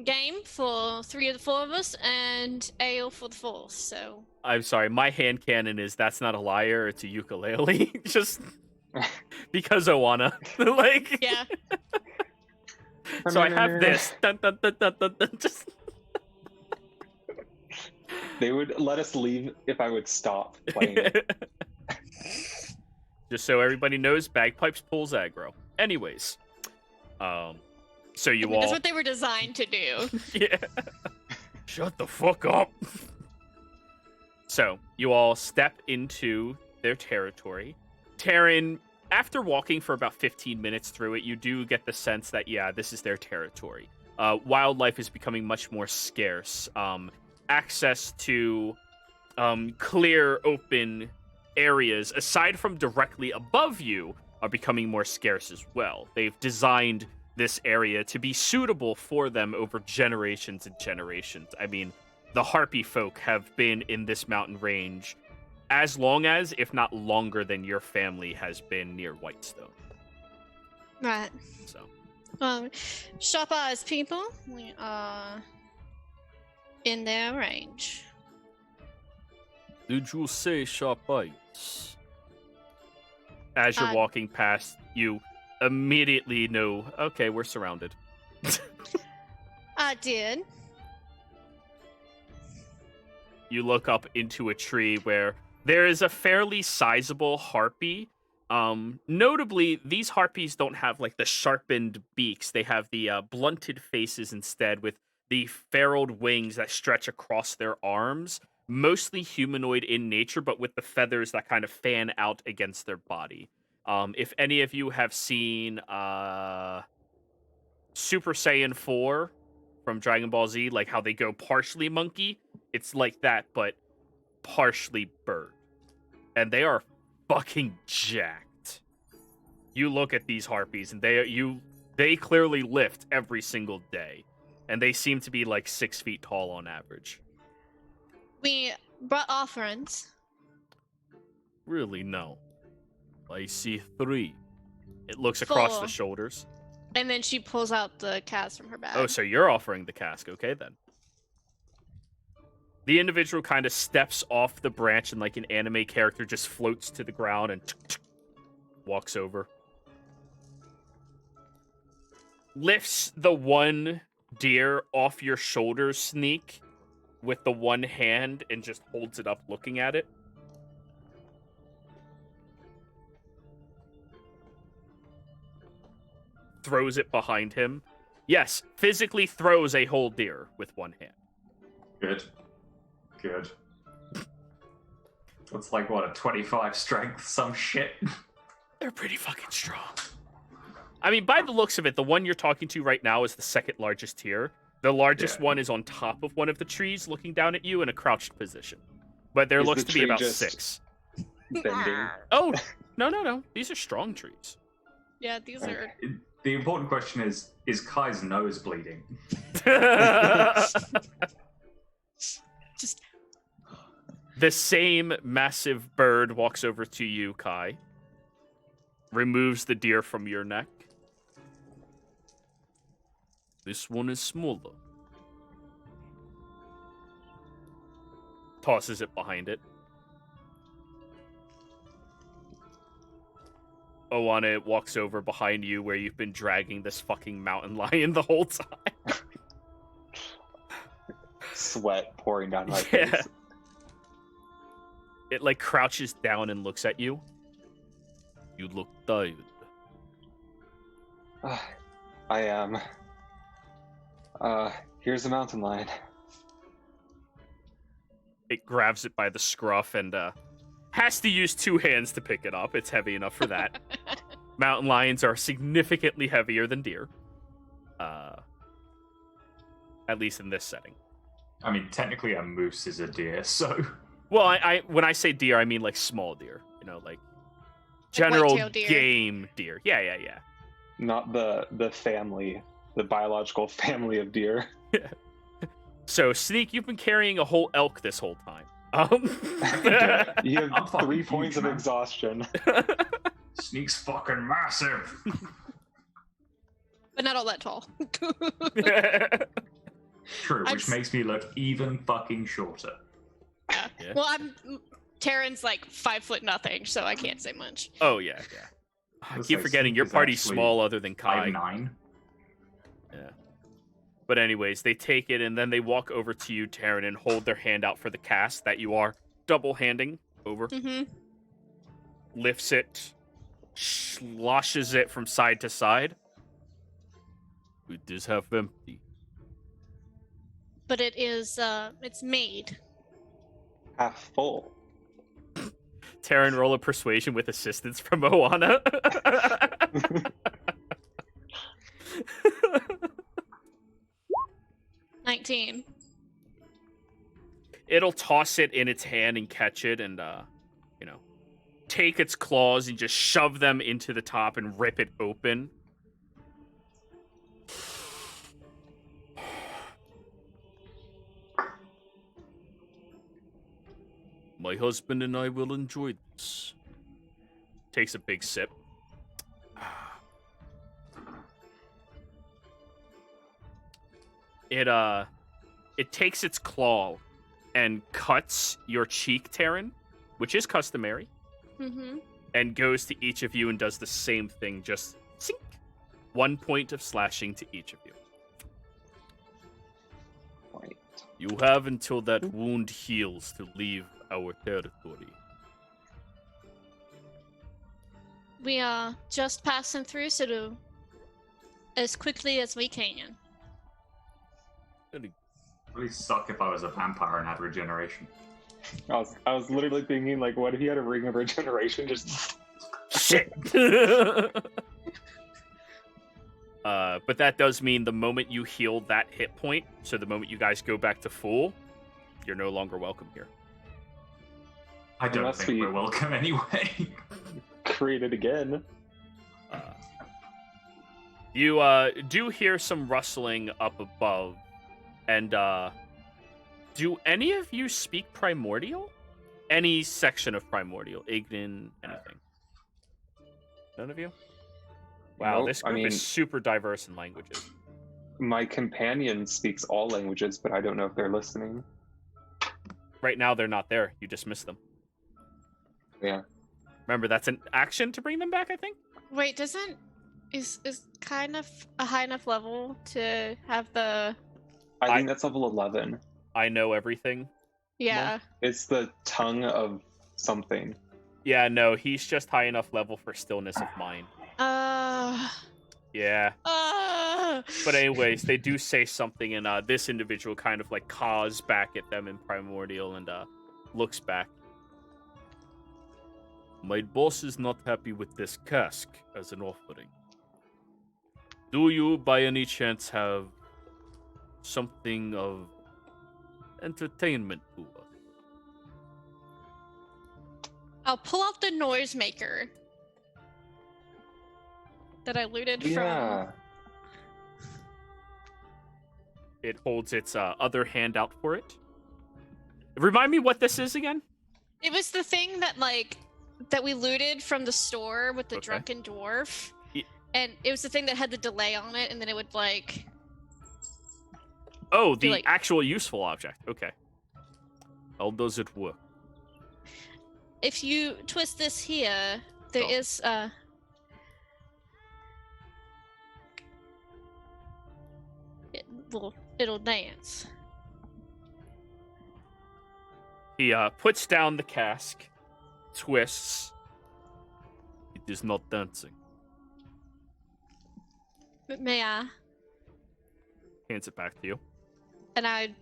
[SPEAKER 2] game for 3 of the 4 of us and ale for the 4th. So
[SPEAKER 1] I'm sorry, my hand cannon is that's not a lyre, it's a ukulele. Just because Oana. Like,
[SPEAKER 2] yeah,
[SPEAKER 1] so I have this. Dun, dun, dun, dun, dun, dun, just...
[SPEAKER 3] They would let us leave if I would stop playing it.
[SPEAKER 1] Just so everybody knows, bagpipes pulls aggro. Anyways, so you all...
[SPEAKER 2] that's what they were designed to do.
[SPEAKER 1] Yeah. Shut the fuck up. So, you all step into their territory. Taryn, after walking for about 15 minutes through it, you do get the sense that, yeah, this is their territory. Wildlife is becoming much more scarce. Access to clear, open areas, aside from directly above you, are becoming more scarce as well. They've designed this area to be suitable for them over generations and generations. I mean, the Harpy folk have been in this mountain range as long as, if not longer than, your family has been near Whitestone.
[SPEAKER 2] Right.
[SPEAKER 1] So,
[SPEAKER 2] Sharp eyes people, we are in their range.
[SPEAKER 1] did you say sharp eyes? As you're walking past, you immediately know, okay, we're surrounded.
[SPEAKER 2] I did.
[SPEAKER 1] You look up into a tree where there is a fairly sizable harpy. Notably, these harpies don't have like the sharpened beaks. They have the blunted faces instead, with the ferruled wings that stretch across their arms. Mostly humanoid in nature, but with the feathers that kind of fan out against their body. If any of you have seen Super Saiyan 4 from Dragon Ball Z, like how they go partially monkey, it's like that, but partially bird. And they are fucking jacked. You look at these harpies, and they clearly lift every single day. And they seem to be like 6 feet tall on average.
[SPEAKER 2] We brought offerings.
[SPEAKER 1] Really, no. I see 3. It looks across the
[SPEAKER 2] 4.
[SPEAKER 1] shoulders.
[SPEAKER 2] And then she pulls out the cask from her bag.
[SPEAKER 1] Oh, so you're offering the cask. Okay, then. The individual kind of steps off the branch and, like an anime character, just floats to the ground and walks over. Lifts the one deer off your shoulders, Sneak, with the one hand and just holds it up looking at it. Throws it behind him. Yes, physically throws a whole deer with one hand.
[SPEAKER 5] Good. That's like, what, a 25 strength, some shit?
[SPEAKER 1] They're pretty fucking strong. I mean, by the looks of it, the one you're talking to right now is the second largest tier. The largest one is on top of one of the trees, looking down at you in a crouched position. But there looks to be about 6.
[SPEAKER 3] Bending.
[SPEAKER 1] Oh, no. These are strong trees.
[SPEAKER 2] Yeah, these are.
[SPEAKER 5] The important question is Kai's nose bleeding?
[SPEAKER 2] Just.
[SPEAKER 1] The same massive bird walks over to you, Kai. Removes the deer from your neck. This one is smaller. Tosses it behind it. Oana walks over behind you where you've been dragging this fucking mountain lion the whole time.
[SPEAKER 3] Sweat pouring down my
[SPEAKER 1] Yeah.
[SPEAKER 3] face.
[SPEAKER 1] It like crouches down and looks at you. You look tired.
[SPEAKER 3] I am. Here's the mountain lion.
[SPEAKER 1] It grabs it by the scruff and has to use 2 hands to pick it up. It's heavy enough for that. Mountain lions are significantly heavier than deer. At least in this setting.
[SPEAKER 5] I mean, technically a moose is a deer, so...
[SPEAKER 1] Well, I when I say deer, I mean like small deer. You know, like general
[SPEAKER 2] whitetail deer.
[SPEAKER 1] game deer. Yeah.
[SPEAKER 3] Not the family, the biological family of deer.
[SPEAKER 1] So, Sneak, you've been carrying a whole elk this whole time.
[SPEAKER 3] You
[SPEAKER 5] I'm
[SPEAKER 3] have
[SPEAKER 5] fucking
[SPEAKER 3] 3
[SPEAKER 5] huge,
[SPEAKER 3] points of
[SPEAKER 5] man.
[SPEAKER 3] exhaustion.
[SPEAKER 5] Sneak's fucking massive.
[SPEAKER 2] But not all that tall.
[SPEAKER 5] True,
[SPEAKER 2] I'm
[SPEAKER 5] which
[SPEAKER 2] s-
[SPEAKER 5] makes me look even fucking shorter.
[SPEAKER 1] Yeah.
[SPEAKER 2] Well, Taryn's like 5 foot nothing, so I can't say much.
[SPEAKER 1] Oh, yeah. I
[SPEAKER 5] Looks
[SPEAKER 1] keep
[SPEAKER 5] like
[SPEAKER 1] forgetting
[SPEAKER 5] Sneak
[SPEAKER 1] your
[SPEAKER 5] is
[SPEAKER 1] party's
[SPEAKER 5] actually
[SPEAKER 1] small other than Kai.
[SPEAKER 5] 5'9".
[SPEAKER 1] Yeah. But anyways, they take it and then they walk over to you, Taryn, and hold their hand out for the cast that you are double-handing over.
[SPEAKER 2] Mm-hmm.
[SPEAKER 1] Lifts it, sloshes it from side to side. It is half empty.
[SPEAKER 2] But it is, it's made.
[SPEAKER 3] Half full.
[SPEAKER 1] Taryn, roll a persuasion with assistance from Moana.
[SPEAKER 2] 19.
[SPEAKER 1] It'll toss it in its hand and catch it and, take its claws and just shove them into the top and rip it open. My husband and I will enjoy this. Takes a big sip. It takes its claw and cuts your cheek, Taryn, which is customary,
[SPEAKER 2] Mm-hmm.
[SPEAKER 1] and goes to each of you and does the same thing, just sink. 1 point of slashing to each of you.
[SPEAKER 3] Point.
[SPEAKER 1] You have until that wound heals to leave our territory.
[SPEAKER 2] We are just passing through, so do as quickly as we can.
[SPEAKER 5] It'd really suck if I was a vampire and had regeneration.
[SPEAKER 3] I was literally thinking, like, what if you had a ring of regeneration? Just
[SPEAKER 1] Shit! But that does mean the moment you heal that hit point, so the moment you guys go back to full, you're no longer welcome here.
[SPEAKER 5] I don't
[SPEAKER 3] Unless
[SPEAKER 5] think
[SPEAKER 3] we-
[SPEAKER 5] we're welcome anyway.
[SPEAKER 3] create it again.
[SPEAKER 1] You do hear some rustling up above, and do any of you speak Primordial? Any section of Primordial? Ignan, anything? None of you? Wow,
[SPEAKER 3] Nope,
[SPEAKER 1] this
[SPEAKER 3] I
[SPEAKER 1] group
[SPEAKER 3] mean-
[SPEAKER 1] is super diverse in languages.
[SPEAKER 3] My companion speaks all languages, but I don't know if they're listening.
[SPEAKER 1] Right now, they're not there. You dismiss them.
[SPEAKER 3] Yeah.
[SPEAKER 1] Remember, that's an action to bring them back, I think?
[SPEAKER 2] Wait, is kind of a high enough level to have the
[SPEAKER 3] I think that's level 11.
[SPEAKER 1] I know everything.
[SPEAKER 2] Yeah.
[SPEAKER 3] It's the tongue of something.
[SPEAKER 1] Yeah, no, he's just high enough level for stillness of mind. Yeah. But anyways, they do say something, and this individual kind of like caws back at them in Primordial and looks back. My boss is not happy with this cask as an offering. Do you, by any chance, have something of entertainment to us?
[SPEAKER 2] I'll pull out the noisemaker that I looted
[SPEAKER 3] Yeah.
[SPEAKER 1] It holds its other hand out for it. Remind me what this is again?
[SPEAKER 2] It was the thing that we looted from the store with the
[SPEAKER 1] Okay.
[SPEAKER 2] drunken dwarf.
[SPEAKER 1] Ye-
[SPEAKER 2] And it was the thing that had the delay on it, and then it would
[SPEAKER 1] Oh,
[SPEAKER 2] Do,
[SPEAKER 1] the
[SPEAKER 2] like-
[SPEAKER 1] actual useful object. Okay. How does it work?
[SPEAKER 2] if you twist this here, there
[SPEAKER 1] Oh.
[SPEAKER 2] is it'll dance.
[SPEAKER 1] He puts down the cask, twists. It is not dancing.
[SPEAKER 2] May I?
[SPEAKER 1] Hands it back to you.
[SPEAKER 2] And I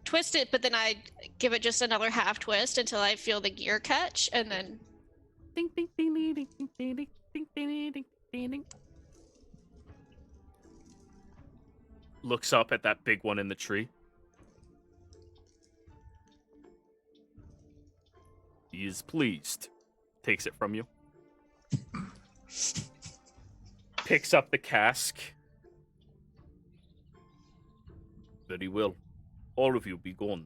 [SPEAKER 2] twist it, but then I give it just another half twist until I feel the gear catch, and then
[SPEAKER 1] Ding ding ding ding ding ding ding ding ding ding ding ding. Looks up at that big one in the tree. He is pleased. Takes it from you. Picks up the cask. Very well. All of you be gone.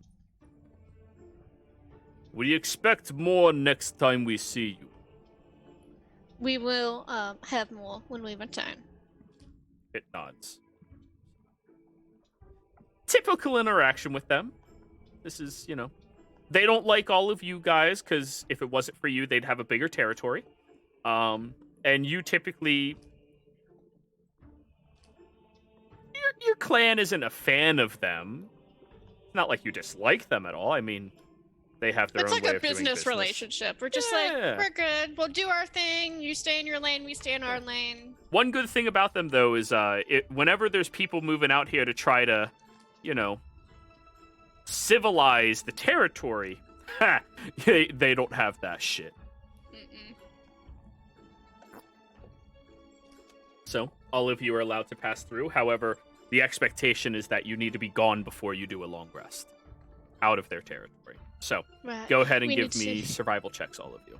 [SPEAKER 1] We expect more next time we see you.
[SPEAKER 2] we will have more when we return.
[SPEAKER 1] It nods. Typical interaction with them. This is, they don't like all of you guys because if it wasn't for you, they'd have a bigger territory. And you typically, your clan isn't a fan of them. It's not like you dislike them at all. I mean, they have their
[SPEAKER 2] It's
[SPEAKER 1] own
[SPEAKER 2] like
[SPEAKER 1] way
[SPEAKER 2] a
[SPEAKER 1] of doing
[SPEAKER 2] business relationship. We're just
[SPEAKER 1] Yeah.
[SPEAKER 2] we're good. We'll do our thing. You stay in your lane. We stay in our lane.
[SPEAKER 1] One good thing about them, though, is whenever there's people moving out here to try to, civilize the territory, they don't have that shit.
[SPEAKER 2] Mm-mm.
[SPEAKER 1] So all of you are allowed to pass through. However, the expectation is that you need to be gone before you do a long rest out of their territory. So
[SPEAKER 2] Right.
[SPEAKER 1] go ahead and
[SPEAKER 2] We
[SPEAKER 1] give
[SPEAKER 2] need
[SPEAKER 1] me
[SPEAKER 2] to-
[SPEAKER 1] survival checks, all of you.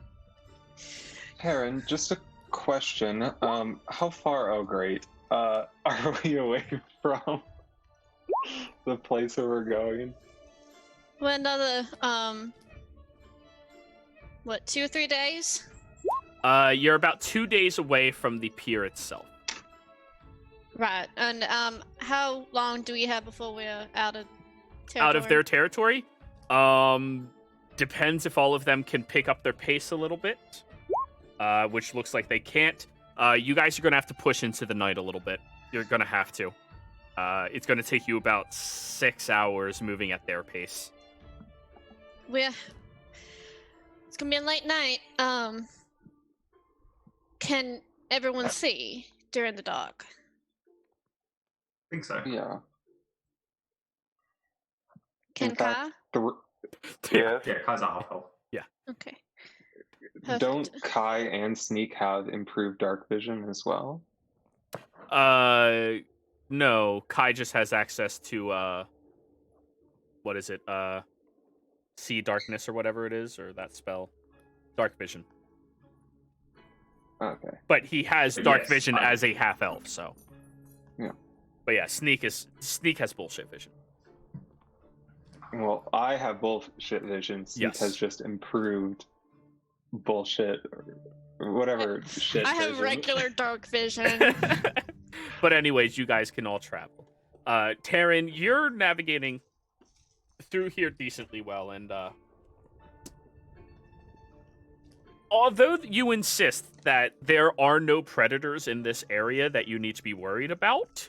[SPEAKER 3] Heron, just a question. How far? Oh, great. Are we away from the place where we're going?
[SPEAKER 2] Well, another 2 or 3 days?
[SPEAKER 1] You're about 2 days away from the pier itself.
[SPEAKER 2] Right. And how long do we have before we're out of territory?
[SPEAKER 1] Out of their territory? Depends if all of them can pick up their pace a little bit, which looks like they can't. You guys are going to have to push into the night a little bit. You're going to have to. It's going to take you about 6 hours moving at their pace.
[SPEAKER 2] It's gonna be a late night. Can everyone see during the dark?
[SPEAKER 5] I think so.
[SPEAKER 3] Yeah.
[SPEAKER 2] Can
[SPEAKER 3] In fact,
[SPEAKER 2] Kai?
[SPEAKER 4] Yes.
[SPEAKER 5] Yeah, Kai's a half health.
[SPEAKER 2] Okay.
[SPEAKER 3] Don't
[SPEAKER 2] Perfect.
[SPEAKER 3] Kai and Sneak have improved dark vision as well?
[SPEAKER 1] No. Kai just has access to, what is it? See darkness or whatever it is, or that spell. Dark vision.
[SPEAKER 3] Okay.
[SPEAKER 1] But he has dark
[SPEAKER 5] Yes,
[SPEAKER 1] vision
[SPEAKER 5] I-
[SPEAKER 1] as a half elf, so.
[SPEAKER 3] Yeah.
[SPEAKER 1] But yeah, Sneak has bullshit vision.
[SPEAKER 3] Well, I have bullshit vision. Sneak
[SPEAKER 1] Yes.
[SPEAKER 3] has just improved bullshit or whatever shit
[SPEAKER 2] I have
[SPEAKER 3] vision.
[SPEAKER 2] regular dark vision.
[SPEAKER 1] But anyways, you guys can all travel. Taryn, you're navigating through here decently well, and although you insist that there are no predators in this area that you need to be worried about,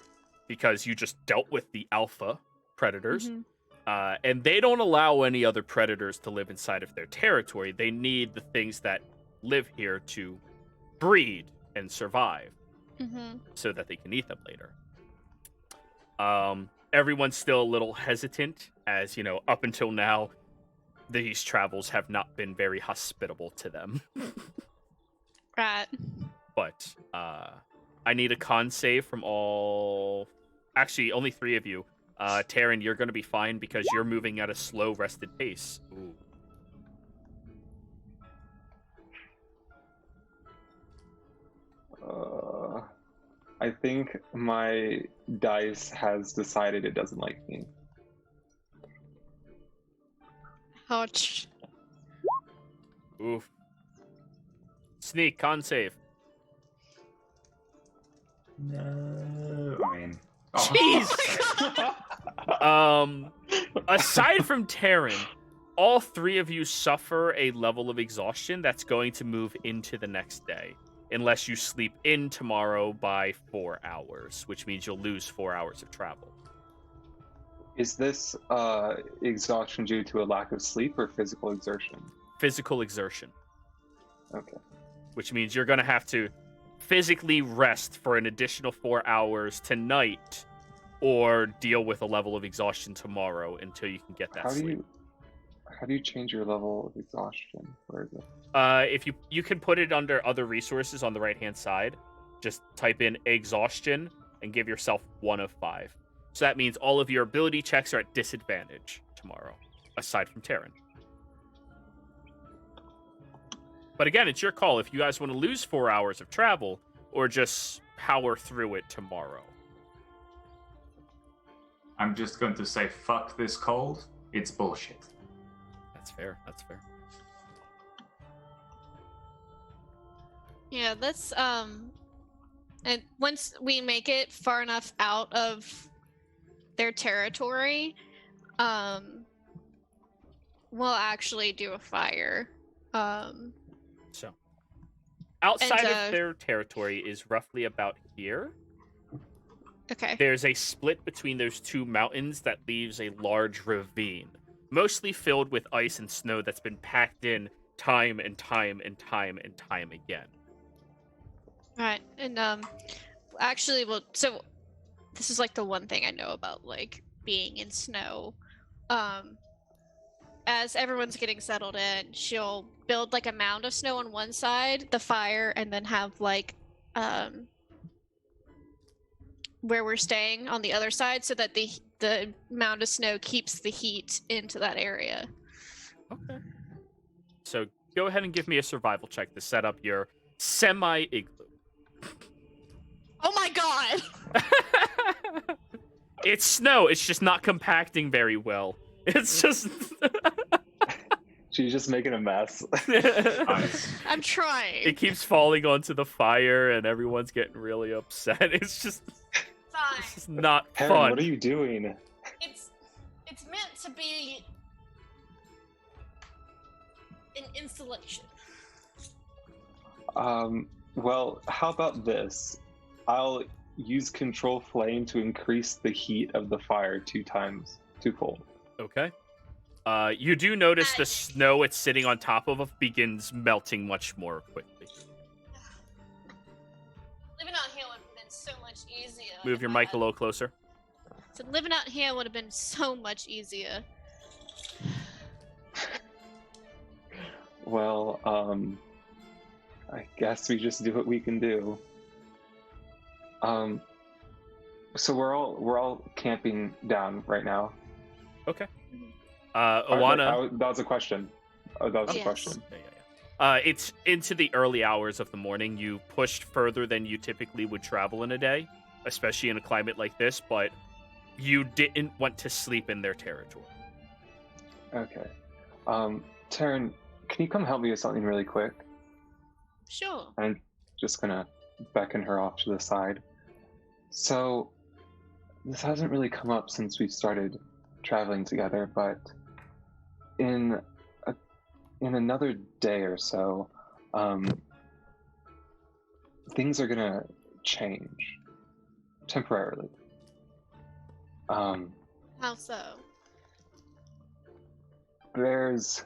[SPEAKER 1] because you just dealt with the alpha predators,
[SPEAKER 2] Mhm.
[SPEAKER 1] And they don't allow any other predators to live inside of their territory. They need the things that live here to breed and survive so that they can eat them later. Everyone's still a little hesitant, as, you know, up until now, these travels have not been very hospitable to them.
[SPEAKER 2] Right.
[SPEAKER 1] But I need a con save from all... Actually, only 3 of you. Taryn, you're going to be fine because you're moving at a slow, rested pace. Ooh.
[SPEAKER 3] I think my dice has decided it doesn't like me.
[SPEAKER 2] Ouch.
[SPEAKER 1] Oof. Sneak, con save.
[SPEAKER 5] No. I mean.
[SPEAKER 1] Jeez! Aside from Taryn, all 3 of you suffer a level of exhaustion that's going to move into the next day. Unless you sleep in tomorrow by 4 hours, which means you'll lose 4 hours of travel.
[SPEAKER 3] Is this exhaustion due to a lack of sleep or physical exertion?
[SPEAKER 1] Physical exertion.
[SPEAKER 3] Okay.
[SPEAKER 1] Which means you're going to have to physically rest for an additional 4 hours tonight or deal with a level of exhaustion tomorrow until you can get that sleep.
[SPEAKER 3] How do you change your level of exhaustion? Where is it?
[SPEAKER 1] If you can put it under other resources on the right-hand side. Just type in exhaustion and give yourself 1 of 5. So that means all of your ability checks are at disadvantage tomorrow, aside from Taryn. But again, it's your call if you guys want to lose 4 hours of travel or just power through it tomorrow.
[SPEAKER 5] I'm just going to say, fuck this cold. It's bullshit.
[SPEAKER 1] That's fair. That's fair.
[SPEAKER 2] Yeah, let's and once we make it far enough out of their territory, we'll actually do a fire.
[SPEAKER 1] So, outside of their territory is roughly about here.
[SPEAKER 2] Okay.
[SPEAKER 1] There's a split between those 2 mountains that leaves a large ravine, mostly filled with ice and snow that's been packed in time and time and time and time again.
[SPEAKER 2] Right, and actually, well, so this is like the one thing I know about like being in snow. As everyone's getting settled in, she'll build like a mound of snow on one side, the fire, and then have like where we're staying on the other side, so that the mound of snow keeps the heat into that area.
[SPEAKER 1] Okay. So go ahead and give me a survival check to set up your semi-igloo.
[SPEAKER 2] Oh my god!
[SPEAKER 1] It's snow. It's just not compacting very well. It's just...
[SPEAKER 3] She's just making a mess.
[SPEAKER 2] I'm trying.
[SPEAKER 1] It keeps falling onto the fire, and everyone's getting really upset. It's just...
[SPEAKER 2] Fine.
[SPEAKER 1] This is not
[SPEAKER 3] Aaron,
[SPEAKER 1] fun.
[SPEAKER 3] what are you doing?
[SPEAKER 2] It's meant to be an insulation.
[SPEAKER 3] Well, how about this? I'll use control flame to increase the heat of the fire 2 times, twofold.
[SPEAKER 1] Okay. You do notice the snow it's sitting on top of begins melting much more quickly.
[SPEAKER 2] Living out here would have been so much easier.
[SPEAKER 1] Move your mic a little closer.
[SPEAKER 2] So living out here would have been so much easier.
[SPEAKER 3] Well, I guess we just do what we can do. So we're all camping down right now.
[SPEAKER 1] Okay.
[SPEAKER 3] That
[SPEAKER 1] Awana.
[SPEAKER 3] was a question. Oh, that was a
[SPEAKER 2] Yes.
[SPEAKER 3] question.
[SPEAKER 1] It's into the early hours of the morning. You pushed further than you typically would travel in a day, especially in a climate like this, but you didn't want to sleep in their territory.
[SPEAKER 3] Okay. Taryn, can you come help me with something really quick?
[SPEAKER 2] Sure.
[SPEAKER 3] I'm just gonna beckon her off to the side. So, this hasn't really come up since we started traveling together, but in another day or so, things are gonna change temporarily.
[SPEAKER 2] How so?
[SPEAKER 3] It's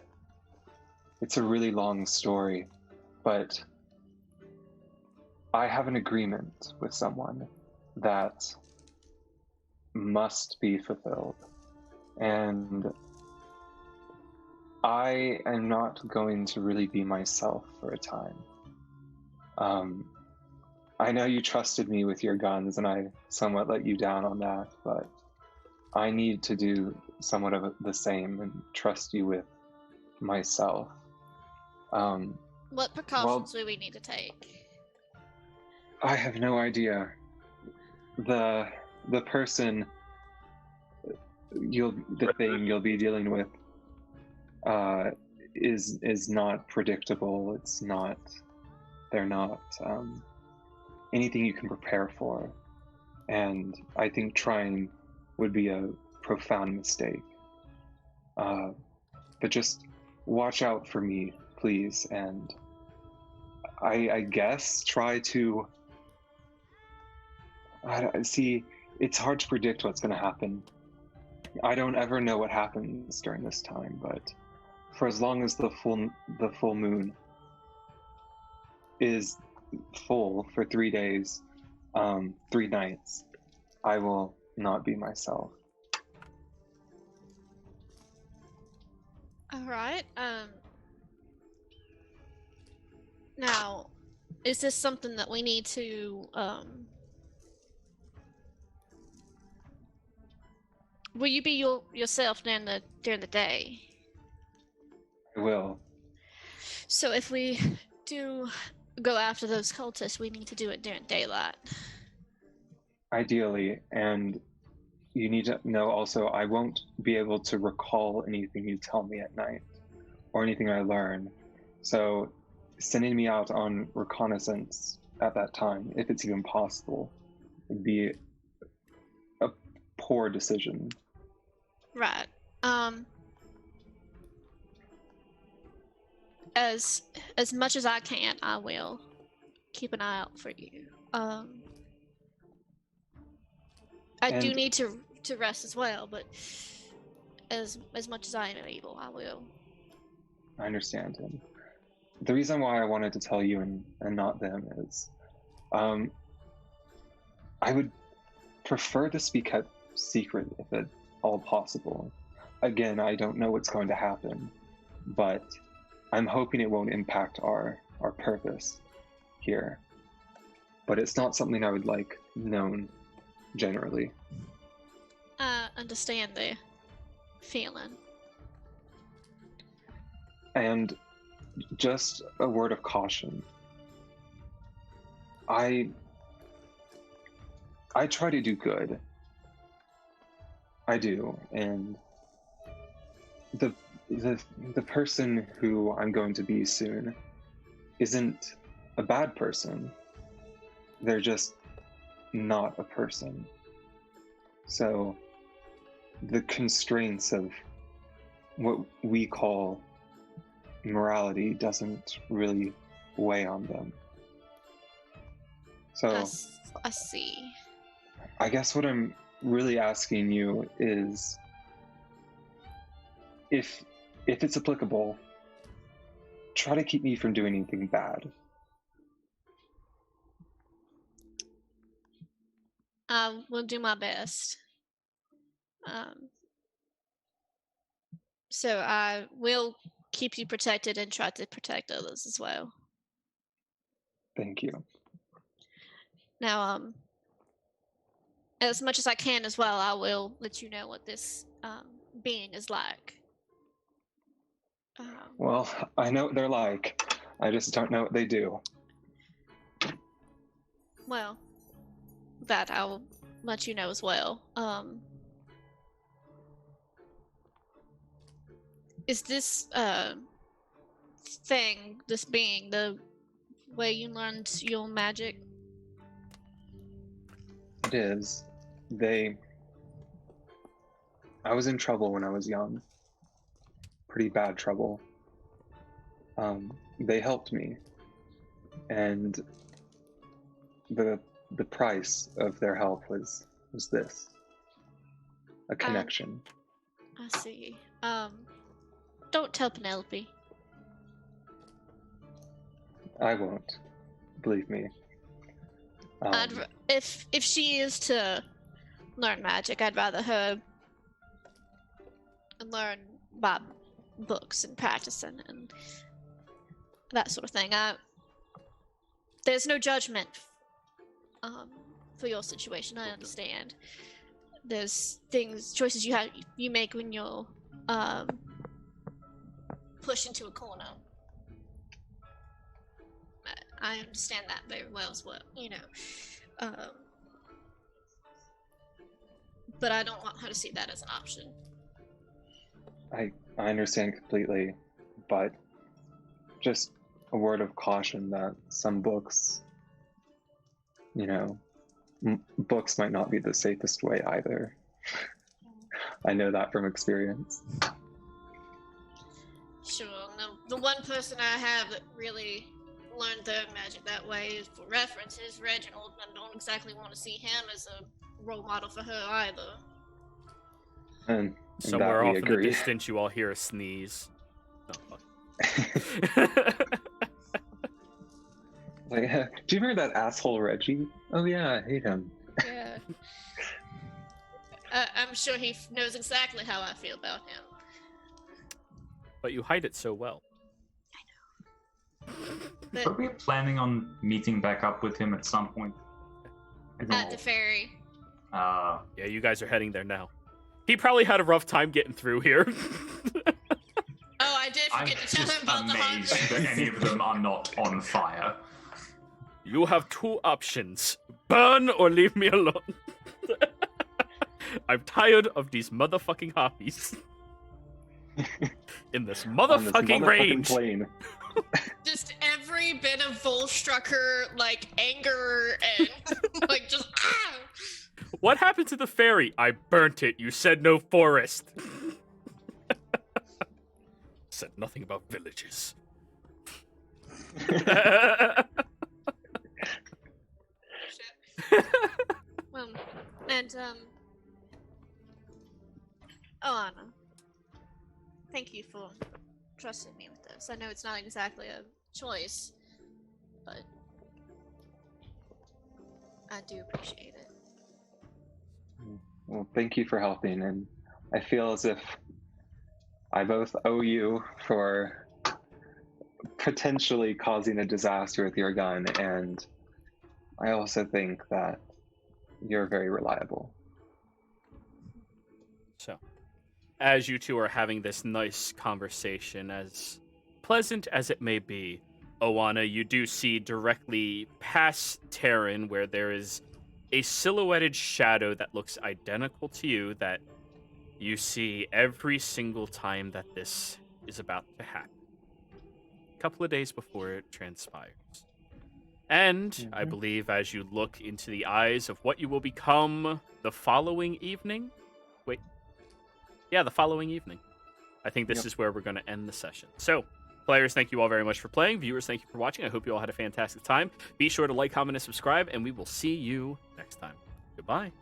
[SPEAKER 3] a really long story, but I have an agreement with someone that must be fulfilled. And I am not going to really be myself for a time. I know you trusted me with your guns, and I somewhat let you down on that, but I need to do somewhat of the same and trust you with myself.
[SPEAKER 2] What precautions do we need to take?
[SPEAKER 3] I have no idea. The person the thing you'll be dealing with is not predictable. They're not anything you can prepare for, and I think trying would be a profound mistake. But just watch out for me, please, and I guess try to see. It's hard to predict what's going to happen. I don't ever know what happens during this time, but for as long as the full moon is full for 3 days, 3 nights, I will not be myself.
[SPEAKER 2] All right. Now, is this something that we need to will you be yourself during the day?
[SPEAKER 3] I will.
[SPEAKER 2] So if we do go after those cultists, we need to do it during daylight.
[SPEAKER 3] Ideally, and you need to know also, I won't be able to recall anything you tell me at night, or anything I learn. So sending me out on reconnaissance at that time, if it's even possible, would be a poor decision.
[SPEAKER 2] Right. As much as I can, I will keep an eye out for you. I do need to rest as well, but as much as I am able, I will.
[SPEAKER 3] I understand him. The reason why I wanted to tell you and not them is, I would prefer this be kept secret if at all possible. Again, I don't know what's going to happen, but I'm hoping it won't impact our purpose here. But it's not something I would like known generally.
[SPEAKER 2] I understand the feeling.
[SPEAKER 3] And just a word of caution. I try to do good. I do, and the person who I'm going to be soon isn't a bad person. They're just not a person. So the constraints of what we call morality doesn't really weigh on them. So
[SPEAKER 2] I see.
[SPEAKER 3] I guess what I'm really asking you is, if it's applicable, try to keep me from doing anything bad.
[SPEAKER 2] I will do my best. So I will keep you protected and try to protect others as well.
[SPEAKER 3] Thank you.
[SPEAKER 2] Now, as much as I can as well, I will let you know what this being is like.
[SPEAKER 3] Well, I know what they're like. I just don't know what they do.
[SPEAKER 2] Well, that I'll let you know as well. Is this thing, this being, the way you learned your magic?
[SPEAKER 3] It is. I was in trouble when I was young. Pretty bad trouble. They helped me. And the price of their help was this. A connection.
[SPEAKER 2] I see. Don't tell Penelope.
[SPEAKER 3] I won't. Believe me.
[SPEAKER 2] If she is to learn magic, I'd rather her learn by books and practicing and that sort of thing. There's no judgment for your situation. I understand. There's choices you make when you're pushed into a corner. I understand that very well as well, but I don't want her to see that as an option.
[SPEAKER 3] I understand completely, but just a word of caution that some books, books might not be the safest way either. I know that from experience.
[SPEAKER 2] Sure. The one person I have that really learned their magic that way is, for reference, is Reginald, and I don't exactly want to see him as a role model for her either.
[SPEAKER 3] And
[SPEAKER 1] Somewhere
[SPEAKER 3] that
[SPEAKER 1] off
[SPEAKER 3] we
[SPEAKER 1] in the
[SPEAKER 3] agree.
[SPEAKER 1] distance, you all hear a sneeze. Oh,
[SPEAKER 3] Like, do you remember that asshole Reggie? Oh yeah, I hate him.
[SPEAKER 2] Yeah. I'm sure he knows exactly how I feel about him.
[SPEAKER 1] but you hide it so well.
[SPEAKER 2] But
[SPEAKER 5] Are we planning on meeting back up with him at some point?
[SPEAKER 2] at the ferry.
[SPEAKER 1] Yeah, you guys are heading there now. He probably had a rough time getting through here.
[SPEAKER 2] Oh, I did
[SPEAKER 5] I'm
[SPEAKER 2] forget to tell
[SPEAKER 5] just
[SPEAKER 2] him about the
[SPEAKER 5] amazed
[SPEAKER 2] hunger.
[SPEAKER 5] that any of them are not on fire.
[SPEAKER 1] You have two options. Burn or leave me alone. I'm tired of these motherfucking harpies. In this
[SPEAKER 3] On this
[SPEAKER 1] motherfucking range.
[SPEAKER 3] plane.
[SPEAKER 2] Just every bit of Volstrucker, anger and, just, ah!
[SPEAKER 1] What happened to the ferry? I burnt it. You said no forest. Said nothing about villages.
[SPEAKER 2] Well, and, oh, Anna. Thank you for trusting me with this. I know it's not exactly a choice, but I do appreciate it.
[SPEAKER 3] Well, thank you for helping, and I feel as if I both owe you for potentially causing a disaster with your gun, and I also think that you're very reliable.
[SPEAKER 1] So, as you two are having this nice conversation, as pleasant as it may be, Oana, you do see directly past Terran where there is a silhouetted shadow that looks identical to you that you see every single time that this is about to happen. A couple of days before it transpires. And I believe as you look into the eyes of what you will become the following evening. Wait. Yeah, the following evening. I think this is where we're going to end the session. So, players, thank you all very much for playing. Viewers, thank you for watching. I hope you all had a fantastic time. Be sure to like, comment, and subscribe, and we will see you next time. Goodbye.